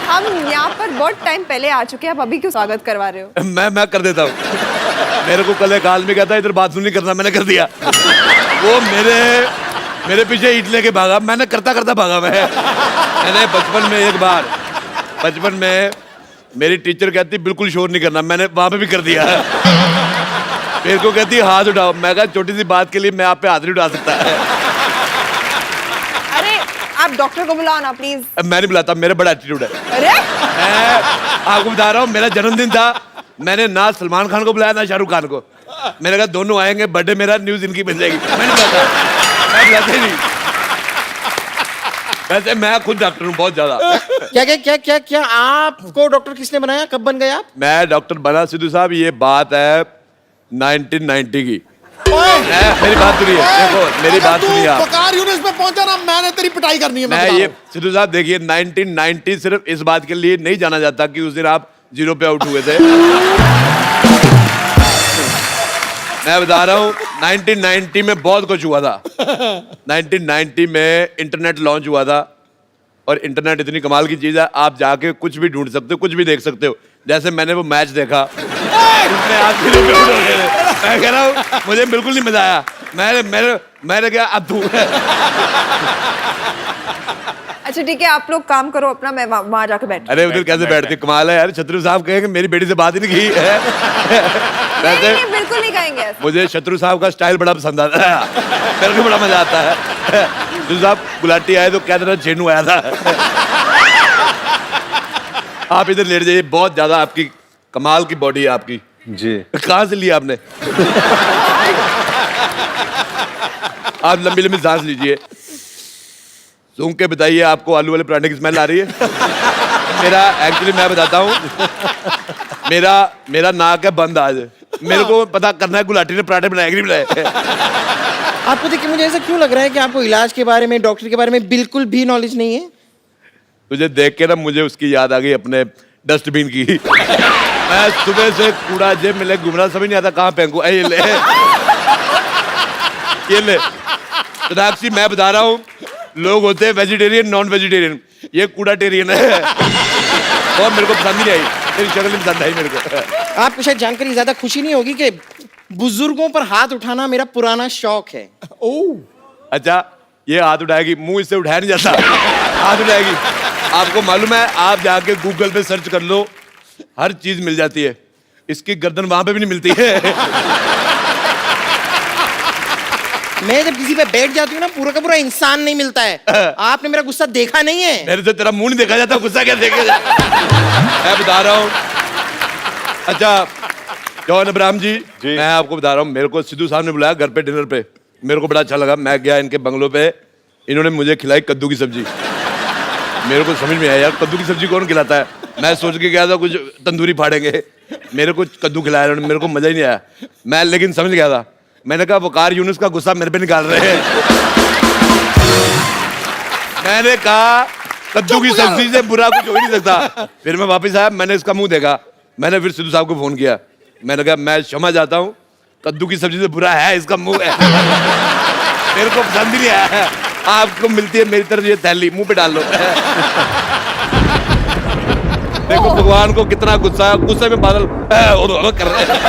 हम यहाँ पर बहुत टाइम पहले आ चुके हैं, अब अभी क्यों स्वागत करवा रहे हो? मैं कर देता हूँ। मेरे को कल एक आदमी कहता है इधर बात नहीं करना, मैंने कर दिया। वो मेरे पीछे ईट लेके भागा, मैंने करता भागा। मैंने बचपन में मेरी टीचर कहती बिल्कुल शोर नहीं करना, मैंने वहां पे भी कर दिया। मेरे को कहती हाथ उठाओ, मैं कहा छोटी सी बात के लिए मैं आप पे हाथ नहीं उठा सकता। अरे आप डॉक्टर को बुलाओ ना प्लीज। मैं नहीं बुलाता, मेरा बड़ा एटीट्यूड है। अरे मैं आपको बता रहा हूँ, मेरा जन्मदिन था, मैंने ना सलमान खान को बुलाया ना शाहरुख खान को। मैंने कहा दोनों आएंगे, बर्थडे मेरा, न्यूज इनकी बन जाएगी। मैं नहीं बुलाता, मैं बुलाता ही नहीं। वैसे मैं खुद डॉक्टर हूँ बहुत ज्यादा। क्या क्या क्या क्या क्या आपको डॉक्टर किसने बनाया, कब बन गए आप? मैं डॉक्टर बना सिद्धू साहब, ये बात है 1990 की। मेरी बात सुनिए, देखो मेरी बात सुनिए आप। वकार यूनिस पे पहुंचा ना, मैंने तेरी पिटाई करनी है। मैं ये सिद्धू साहब देखिए, 1990 सिर्फ इस बात के लिए नहीं जाना जाता कि उस दिन आप 0 पे आउट हुए थे। मैं बता रहा हूँ 1990 में बहुत कुछ हुआ था। 1990 में इंटरनेट लॉन्च हुआ था, और इंटरनेट इतनी कमाल की चीज है, आप जाके कुछ भी ढूंढ सकते हो, कुछ भी देख सकते हो। जैसे मैंने वो मैच देखा, उसमें आप 0 पे आउट हो गए। मैं कह रहा हूँ मुझे बिल्कुल नहीं मजा आया। मैंने क्या अब तू अच्छा ठीक है, आप लोग काम करो अपना, मैं वहां जाके बैठ। अरे उधर कैसे बैठती, कमाल है यार। शत्रु साहब कहेंगे मेरी बेटी से बात ही नहीं की है। नहीं, बिल्कुल नहीं कहेंगे ऐसा। मुझे शत्रु साहब का स्टाइल बड़ा पसंद आता है, मेरे को बड़ा मजा आता है। शत्रु साहब गुलाटी आए तो क्या तरह चेनू आया था। आप इधर लेट जाइए, बहुत ज्यादा आपकी कमाल की बॉडी है आपकी जी। कहाँ से लिया आपने? आप लंबी लंबी सांस लीजिए, सूंघ के बताइए आपको आलू वाले पराठे की स्मेल आ रही है? मेरा एक्चुअली मैं बताता हूँ, मेरा नाक है बंद आज। मेरे को पता करना है गुलाटी ने पराठे बनाए कि नहीं बनाए। आपको देख के मुझे ऐसा क्यों लग रहा है कि आपको इलाज के बारे में, डॉक्टर के बारे में बिल्कुल भी नॉलेज नहीं है? तुझे देख के ना मुझे उसकी याद आ गई, अपने डस्टबिन की। मैं सुबह से कूड़ा जेब में ले घूम रहा, समझ नहीं आता कहाँ फेंकूं। ये ले, ये ले। सोनाक्षी मैं बता रहा हूँ, लोग होते हैं वेजिटेरियन, नॉन वेजिटेरियन, ये कूड़ा टेरियन है। और मेरे को पसंद नहीं आई, मेरी शक्ल नहीं पसंद आई मेरे को। आपको शायद जानकर ज्यादा खुशी नहीं होगी कि बुजुर्गों पर हाथ उठाना मेरा पुराना शौक है। ओह अच्छा, ये हाथ उठाएगी, मुंह इससे उठाया नहीं जाता, हाथ उठाएगी। आपको मालूम है, आप जाके गूगल पे सर्च कर लो, हर चीज मिल जाती है। इसकी गर्दन वहां पे भी नहीं मिलती है। मैं जब किसी पे बैठ जाती हूँ ना, पूरा का पूरा इंसान नहीं मिलता है। आपने मेरा गुस्सा देखा नहीं है। मेरे से तेरा मुंह नहीं देखा जाता, गुस्सा क्या देखे जाता? मैं बता रहा हूँ। अच्छा जॉन अब्राहम जी, मैं आपको बता रहा हूँ, मेरे को सिद्धू साहब ने बुलाया घर पे डिनर पे, मेरे को बड़ा अच्छा लगा। मैं गया इनके बंगलों पे, इन्होंने मुझे खिलाई कद्दू की सब्जी। मेरे को समझ में आया यार, कद्दू की सब्जी कौन खिलाता है? मैं सोच के गया था कुछ तंदूरी फाड़ेंगे, मेरे को कद्दू खिलाया उन्होंने, मेरे को मजा ही नहीं आया। मैं लेकिन समझ गया था, मैंने कहा वकार यूनुस का गुस्सा मेरे पे निकाल रहे हैं। मैंने कहा कद्दू की सब्जी से बुरा कुछ हो ही नहीं सकता। फिर मैं वापस आया, मैंने इसका मुंह देखा, मैंने फिर सिद्धू साहब को फोन किया, मैंने कहा मैं क्षमा चाहता हूँ, कद्दू की सब्जी से बुरा है इसका मुंह है। मेरे को पसंद ही नहीं आया। आपको मिलती है मेरी तरफ ये थैली, मुंह पे डाल लो। देखो भगवान को कितना गुस्सा है, गुस्से में बादल कर रहे हैं।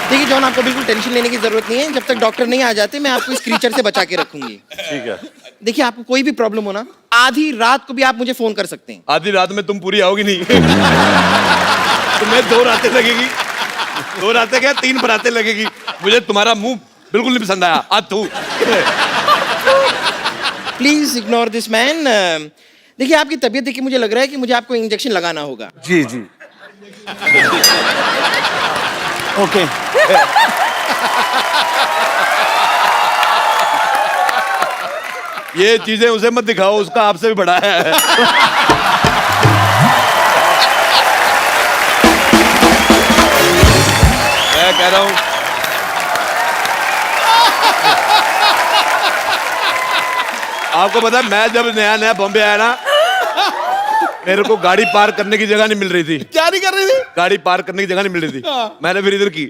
देखिए जॉन, आपको बिल्कुल टेंशन लेने की जरूरत नहीं है। जब तक डॉक्टर नहीं आ जाते, मैं आपको इस क्रीचर से बचा के रखूंगी। ठीक है। देखिए आपको कोई भी प्रॉब्लम हो ना, आधी रात को भी आप मुझे फोन कर सकते हैं। आधी रात में तुम पूरी आओगी नहीं। तुम्हें 2 रातें लगेगी, 2 रातें क्या 3 बरातें लगेगी। मुझे तुम्हारा मुंह बिल्कुल नहीं पसंद आया। Please ignore this man. देखिए आपकी तबीयत देख के मुझे लग रहा है कि मुझे आपको इंजेक्शन लगाना होगा। जी जी ओके। ये चीजें उसे मत दिखाओ, उसका आपसे भी बड़ा है। मैं कह रहा हूं, आपको पता है मैं जब नया नया बॉम्बे आया ना, मेरे को गाड़ी पार्क करने की जगह नहीं मिल रही थी। क्या नहीं कर रही थी? गाड़ी पार्क करने की जगह नहीं मिल रही थी। मैंने फिर इधर की।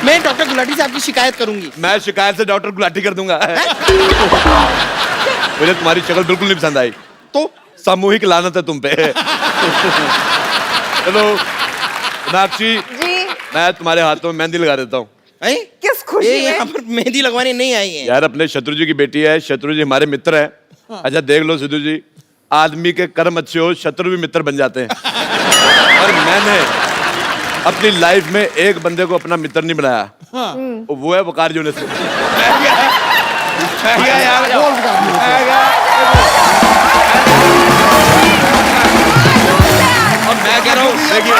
मैं डॉक्टर गुलाटी से आपकी शिकायत करूंगी। मैं शिकायत से डॉक्टर गुलाटी कर दूंगा। मुझे तुम्हारी शक्ल बिल्कुल नहीं पसंद आई, तो सामूहिक लानत है तुम पे। चलो सोनाक्षी जी, मैं तुम्हारे हाथों में मेहंदी लगा देता हूँ। किस खुशी में? यहाँ पर मेहंदी लगवाने नहीं आई है यार, अपने शत्रु जी की बेटी है, शत्रु जी हमारे मित्र हैं। अच्छा देख लो सिद्धू जी, आदमी के कर्म अच्छे हो, शत्रु भी मित्र बन जाते हैं। और मैंने अपनी लाइफ में एक बंदे को अपना मित्र नहीं बनाया, वो है वकार यूनुस। यार अब मैं कह रहा हूँ देखिए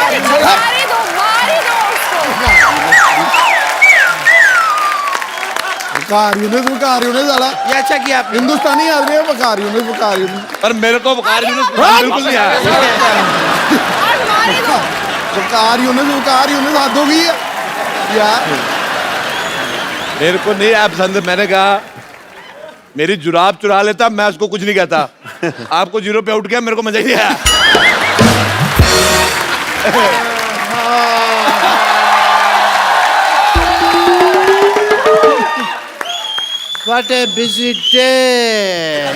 वकार यूनिस साला ये अच्छा किया आपने। हिंदुस्तानी आदमी है वकार यूनिस पर मेरे को वकार यूनिस बिल्कुल नहीं आया। वकार यूनिस हाथ होगी यार। मेरे को नहीं आया पसंद। मैंने कहा मेरी जुराब चुरा लेता मैं उसको कुछ नहीं कहता। आपको 0 पे आउट किया, मेरे को मजा ही नहीं आया। What a busy day.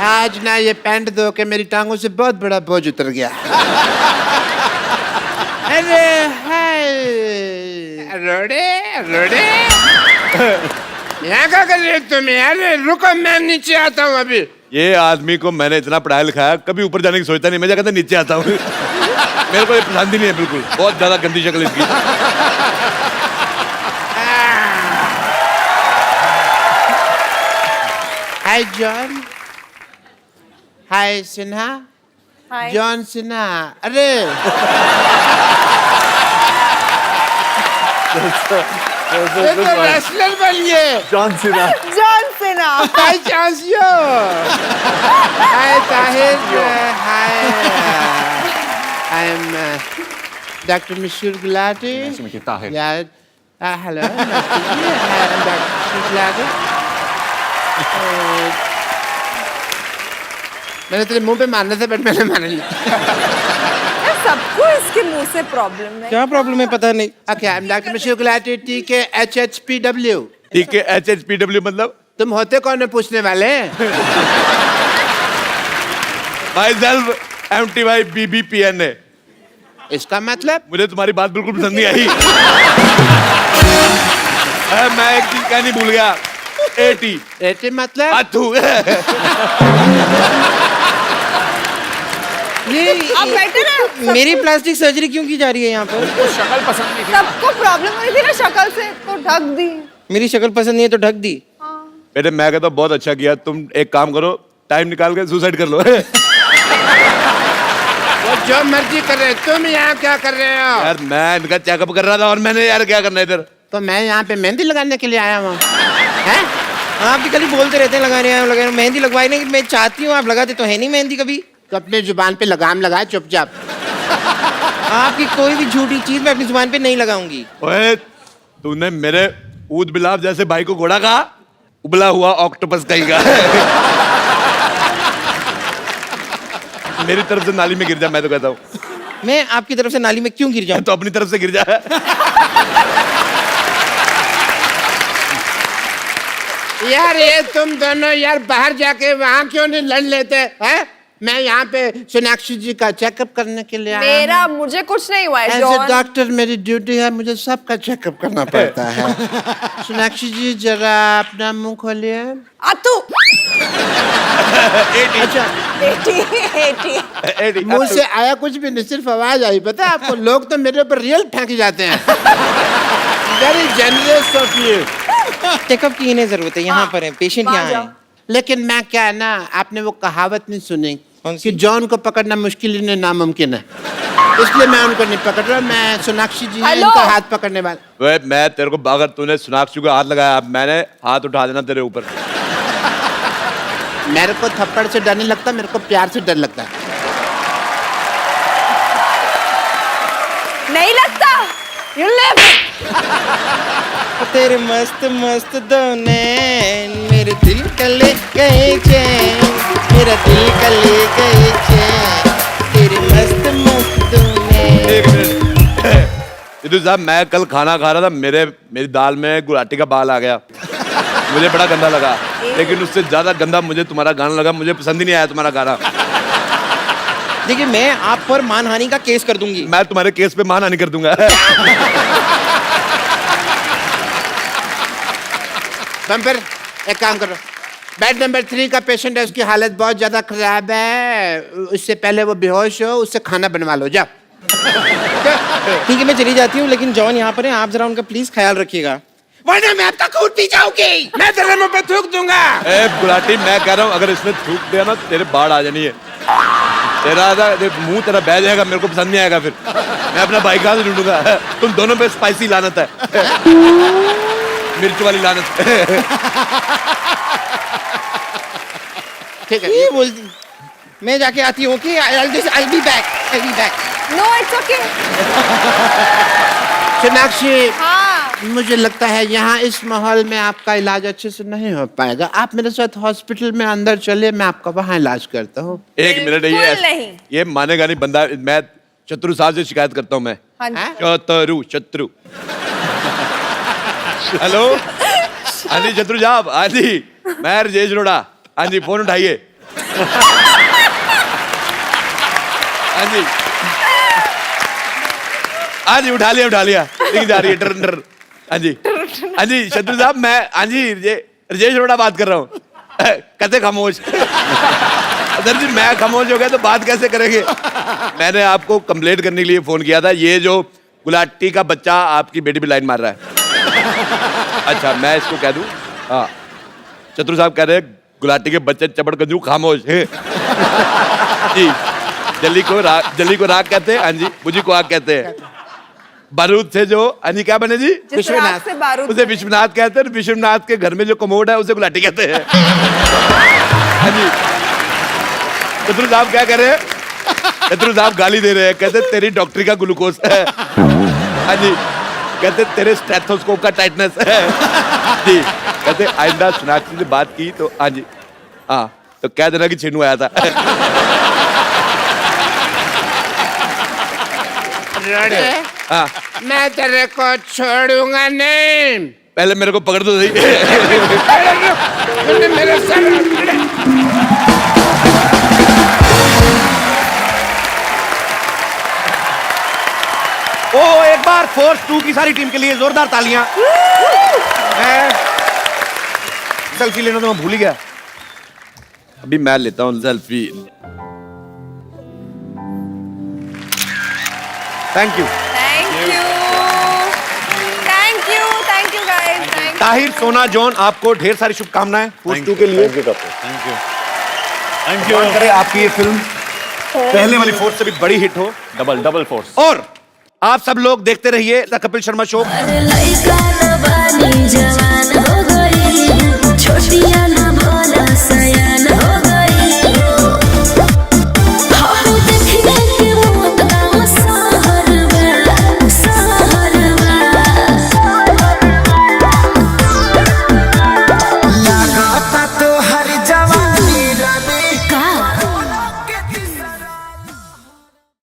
आज ना ये पैंट धो के मेरी टांगों से बहुत बड़ा बोझ उतर गया। अरे हाय रोडे यहाँ क्या कर रहे हो तुम यार? रुको मैं नीचे आता हूँ अभी। ये आदमी को मैंने इतना पढ़ाया लिखाया, कभी ऊपर जाने की सोचता नहीं। मैं क्या कहता नीचे आता हूँ। मेरे को ये पसंद ही नहीं है बिल्कुल। बहुत ज्यादा गंदी शक्ल इसकी। Hi John, hi Sinha, Hi. John Sinha. अरे ये तो रेसलर बन गए। John Cena. John Sinha. Hi चांसियो, hi Tahir, hi I am doctor Mashhoor Gulati. Tahir. यार hello, I am doctor Mashhoor Gulati. मैंने तेरे मुंह पे मारने से बट मैंने मारा नहीं। सबको इसके मुंह से प्रॉब्लम है। क्या प्रॉब्लम है पता नहीं। Okay, I am doctor Mashhoor Gulati, TKHHPW। TKHHPW मतलब? तुम होते कौन है पूछने वाले? Myself MTY BBPN। इसका मतलब? मुझे तुम्हारी बात बिल्कुल पसंद नहीं आई। मैं एक चीज कहनी भूल गया। AT मतलब? अथू। आप बैठे रहे। मेरी प्लास्टिक सर्जरी क्यों की जा रही है यहाँ पर? शक्ल पसंद नहीं थी। सबको प्रॉब्लम हुई थी ना शक्ल से, तो ढक दी। मेरी शक्ल पसंद नहीं है तो ढक दी। बेटे मैं कहता हूँ बहुत अच्छा किया। तुम एक काम करो, टाइम निकाल के सुसाइड कर लो। वो जो मर्जी कर रहे, तुम यहाँ क्या कर रहे हो? यार मैं इनका चेकअप कर रहा था और मैंने यार क्या करना है इधर। तो मैं यहाँ पे मेहंदी लगाने के लिए आया हूँ। हैं? आप भी खाली बोलते रहते हैं लगाने हैं लगाने, मेहंदी लगवाई नहीं। मैं चाहती हूँ आप लगाते तो है नहीं मेहंदी कभी। तो अपने जुबान पे लगाम लगाए चुपचाप। आपकी कोई भी झूठी चीज मैं अपनी जुबान पे नहीं लगाऊंगी। ओए तूने मेरे ऊद बिलाव जैसे भाई को घोड़ा कहा, उबला हुआ ऑक्टोपस कहेगा। मेरी तरफ से नाली में गिर जा, मैं तो कहता हूँ। मैं आपकी तरफ से नाली में क्यों गिर जाऊं? तो अपनी तरफ से गिर जा। यार ये तुम दोनों यार बाहर जाके वहाँ क्यों नहीं लड़ लेते हैं? मैं यहाँ पे सोनाक्षी जी का चेकअप करने के लिए आया मेरा मुझे कुछ नहीं हुआ है एज ए जॉन। डॉक्टर मेरी ड्यूटी है, मुझे सबका चेकअप करना पड़ता है। सोनाक्षी जी जरा अपना मुंह खोलिए। अतु। अच्छा मुंह से आया कुछ भी नहीं, सिर्फ आवाज आई। पता है आपको, लोग तो मेरे ऊपर रियल फेंक जाते हैं। Very generous of you. Checkup की नहीं जरूरत है, यहाँ पर है पेशेंट यहाँ है। लेकिन मैं क्या है ना, आपने वो कहावत नहीं सुनी कि जॉन को पकड़ना मुश्किल नहीं नामुमकिन है, इसलिए मैं उनको नहीं पकड़ रहा। मैं सोनाक्षी जी इनका हाथ पकड़ने वाला। वे मैं तेरे को, अगर तूने सोनाक्षी को हाथ लगाया, मैंने हाथ उठा देना तेरे ऊपर। मेरे को थप्पड़ से डर नहीं लगता, मेरे को प्यार से डर लगता है। नहीं लगता। You live. तेरे मस्त मस्त दोने मेरे दिल का ले गए चैन, मेरा दिल का ले गए चैन, तेरे मस्त मस्त दोने। एक मिनट सिद्धू साहब, मैं कल खाना खा रहा था, मेरी दाल में गुलाटी का बाल आ गया। मुझे बड़ा गंदा लगा, लेकिन उससे ज्यादा गंदा मुझे तुम्हारा गाना लगा। मुझे पसंद ही नहीं आया तुम्हारा गाना। देखिए मैं आप पर मानहानि का केस कर दूंगी। मैं तुम्हारे केस पे मानहानि कर दूंगा। बम्पर एक काम करो, बेड नंबर 3 का पेशेंट है, उसकी हालत बहुत ज्यादा खराब है, उससे पहले वो बेहोश हो, उससे खाना बनवा लो जाओ। ठीक है मैं चली जाती हूँ, लेकिन जॉन यहाँ पर है, आप जरा उनका प्लीज ख्याल रखिएगा। वरना मैं आपका खून पी जाऊंगी। मैं तेरे मुंह पे थूक दूंगा। ए गुलाटी, मैं कह रहा हूँ अगर इसने थूक दिया ना तेरे बाढ़ आ जानी है। तेरा मुंह तेरा बह जाएगा, मेरे को पसंद नहीं आएगा फिर। मैं अपना भाई कहाँ से ढूंढूंगा? तुम दोनों पे स्पाइसी लानत है, मिर्च वाली लानत। ठीक है, ये बोल दी। मैं जाके आती हूँ कि I'll be back. No it's okay. Sonakshi, हाँ मुझे लगता है यहाँ इस माहौल में आपका इलाज अच्छे से नहीं हो पाएगा। आप मेरे साथ हॉस्पिटल में अंदर चले, मैं आपका वहाँ इलाज करता हूँ। एक मिनट, बिल्कुल नहीं। ये मानेगा नहीं बंदा। मैं चतुर साहब से शिकायत करता हूँ। मैं हाँ जी। चतुर हेलो, हाँ जी चतुर साहब, हाँ जी मैं राजेश रोड़ा, हाँ जी फोन उठाइए। हाँ जी, हाँ जी उठा लिया, ठीक जा रही है डर। हाँ जी, हाँ जी शत्रु साहब, मैं हाँ जी राजेश रोड़ा बात कर रहा हूँ। कैसे खामोश? सर जी मैं खामोश हो गया तो बात कैसे करेंगे? मैंने आपको कंप्लेंट करने के लिए फोन किया था। ये जो गुलाटी का बच्चा आपकी बेटी पे लाइन मार रहा है। अच्छा मैं इसको कह दूं? हाँ, चतुर साहब कह रहे हैं गुलाटी के बच्चे चपड़ कंजू खामोश। जी, जल्दी को राग कहते हैं। हाँ जी, मुझे को आग कहते हैं। बारूद से जो अन्य क्या बने जी? विश्वनाथ से बारूद उसे विश्वनाथ कहते हैं। विश्वनाथ के घर में जो कमोड है उसे गुलाटी कहते हैं। हाँ जी, चतुर साहब क्या कह रहे हैं? चतुर साहब गाली दे रहे हैं, कहते तेरी डॉक्टरी का ग्लूकोज है। हाँ जी, कहते तेरे स्टेथोस्कोप का टाइटनेस है। जी, कहते आइंदा सोनाक्षी से बात की तो हाँ जी, हाँ तो कह देना कि छीनू आया था। हाँ, मैं तेरे को छोड़ूंगा नहीं। पहले मेरे को पकड़ दो सही। मेरे सर ओ एक बार फोर्स 2 की सारी टीम के लिए जोरदार तालियां। मैं सेल्फी लेना तो मैं भूल ही गया। अभी मैं लेता हूँ selfie. Thank you guys. Tahir, सोना, जॉन, आपको ढेर सारी शुभकामनाएं फोर्स 2 के लिए। Thank you. करे आपकी ये फिल्म पहले वाली फोर्स से भी बड़ी हिट हो। Double force. और आप सब लोग देखते रहिए द कपिल शर्मा शो। छोटिया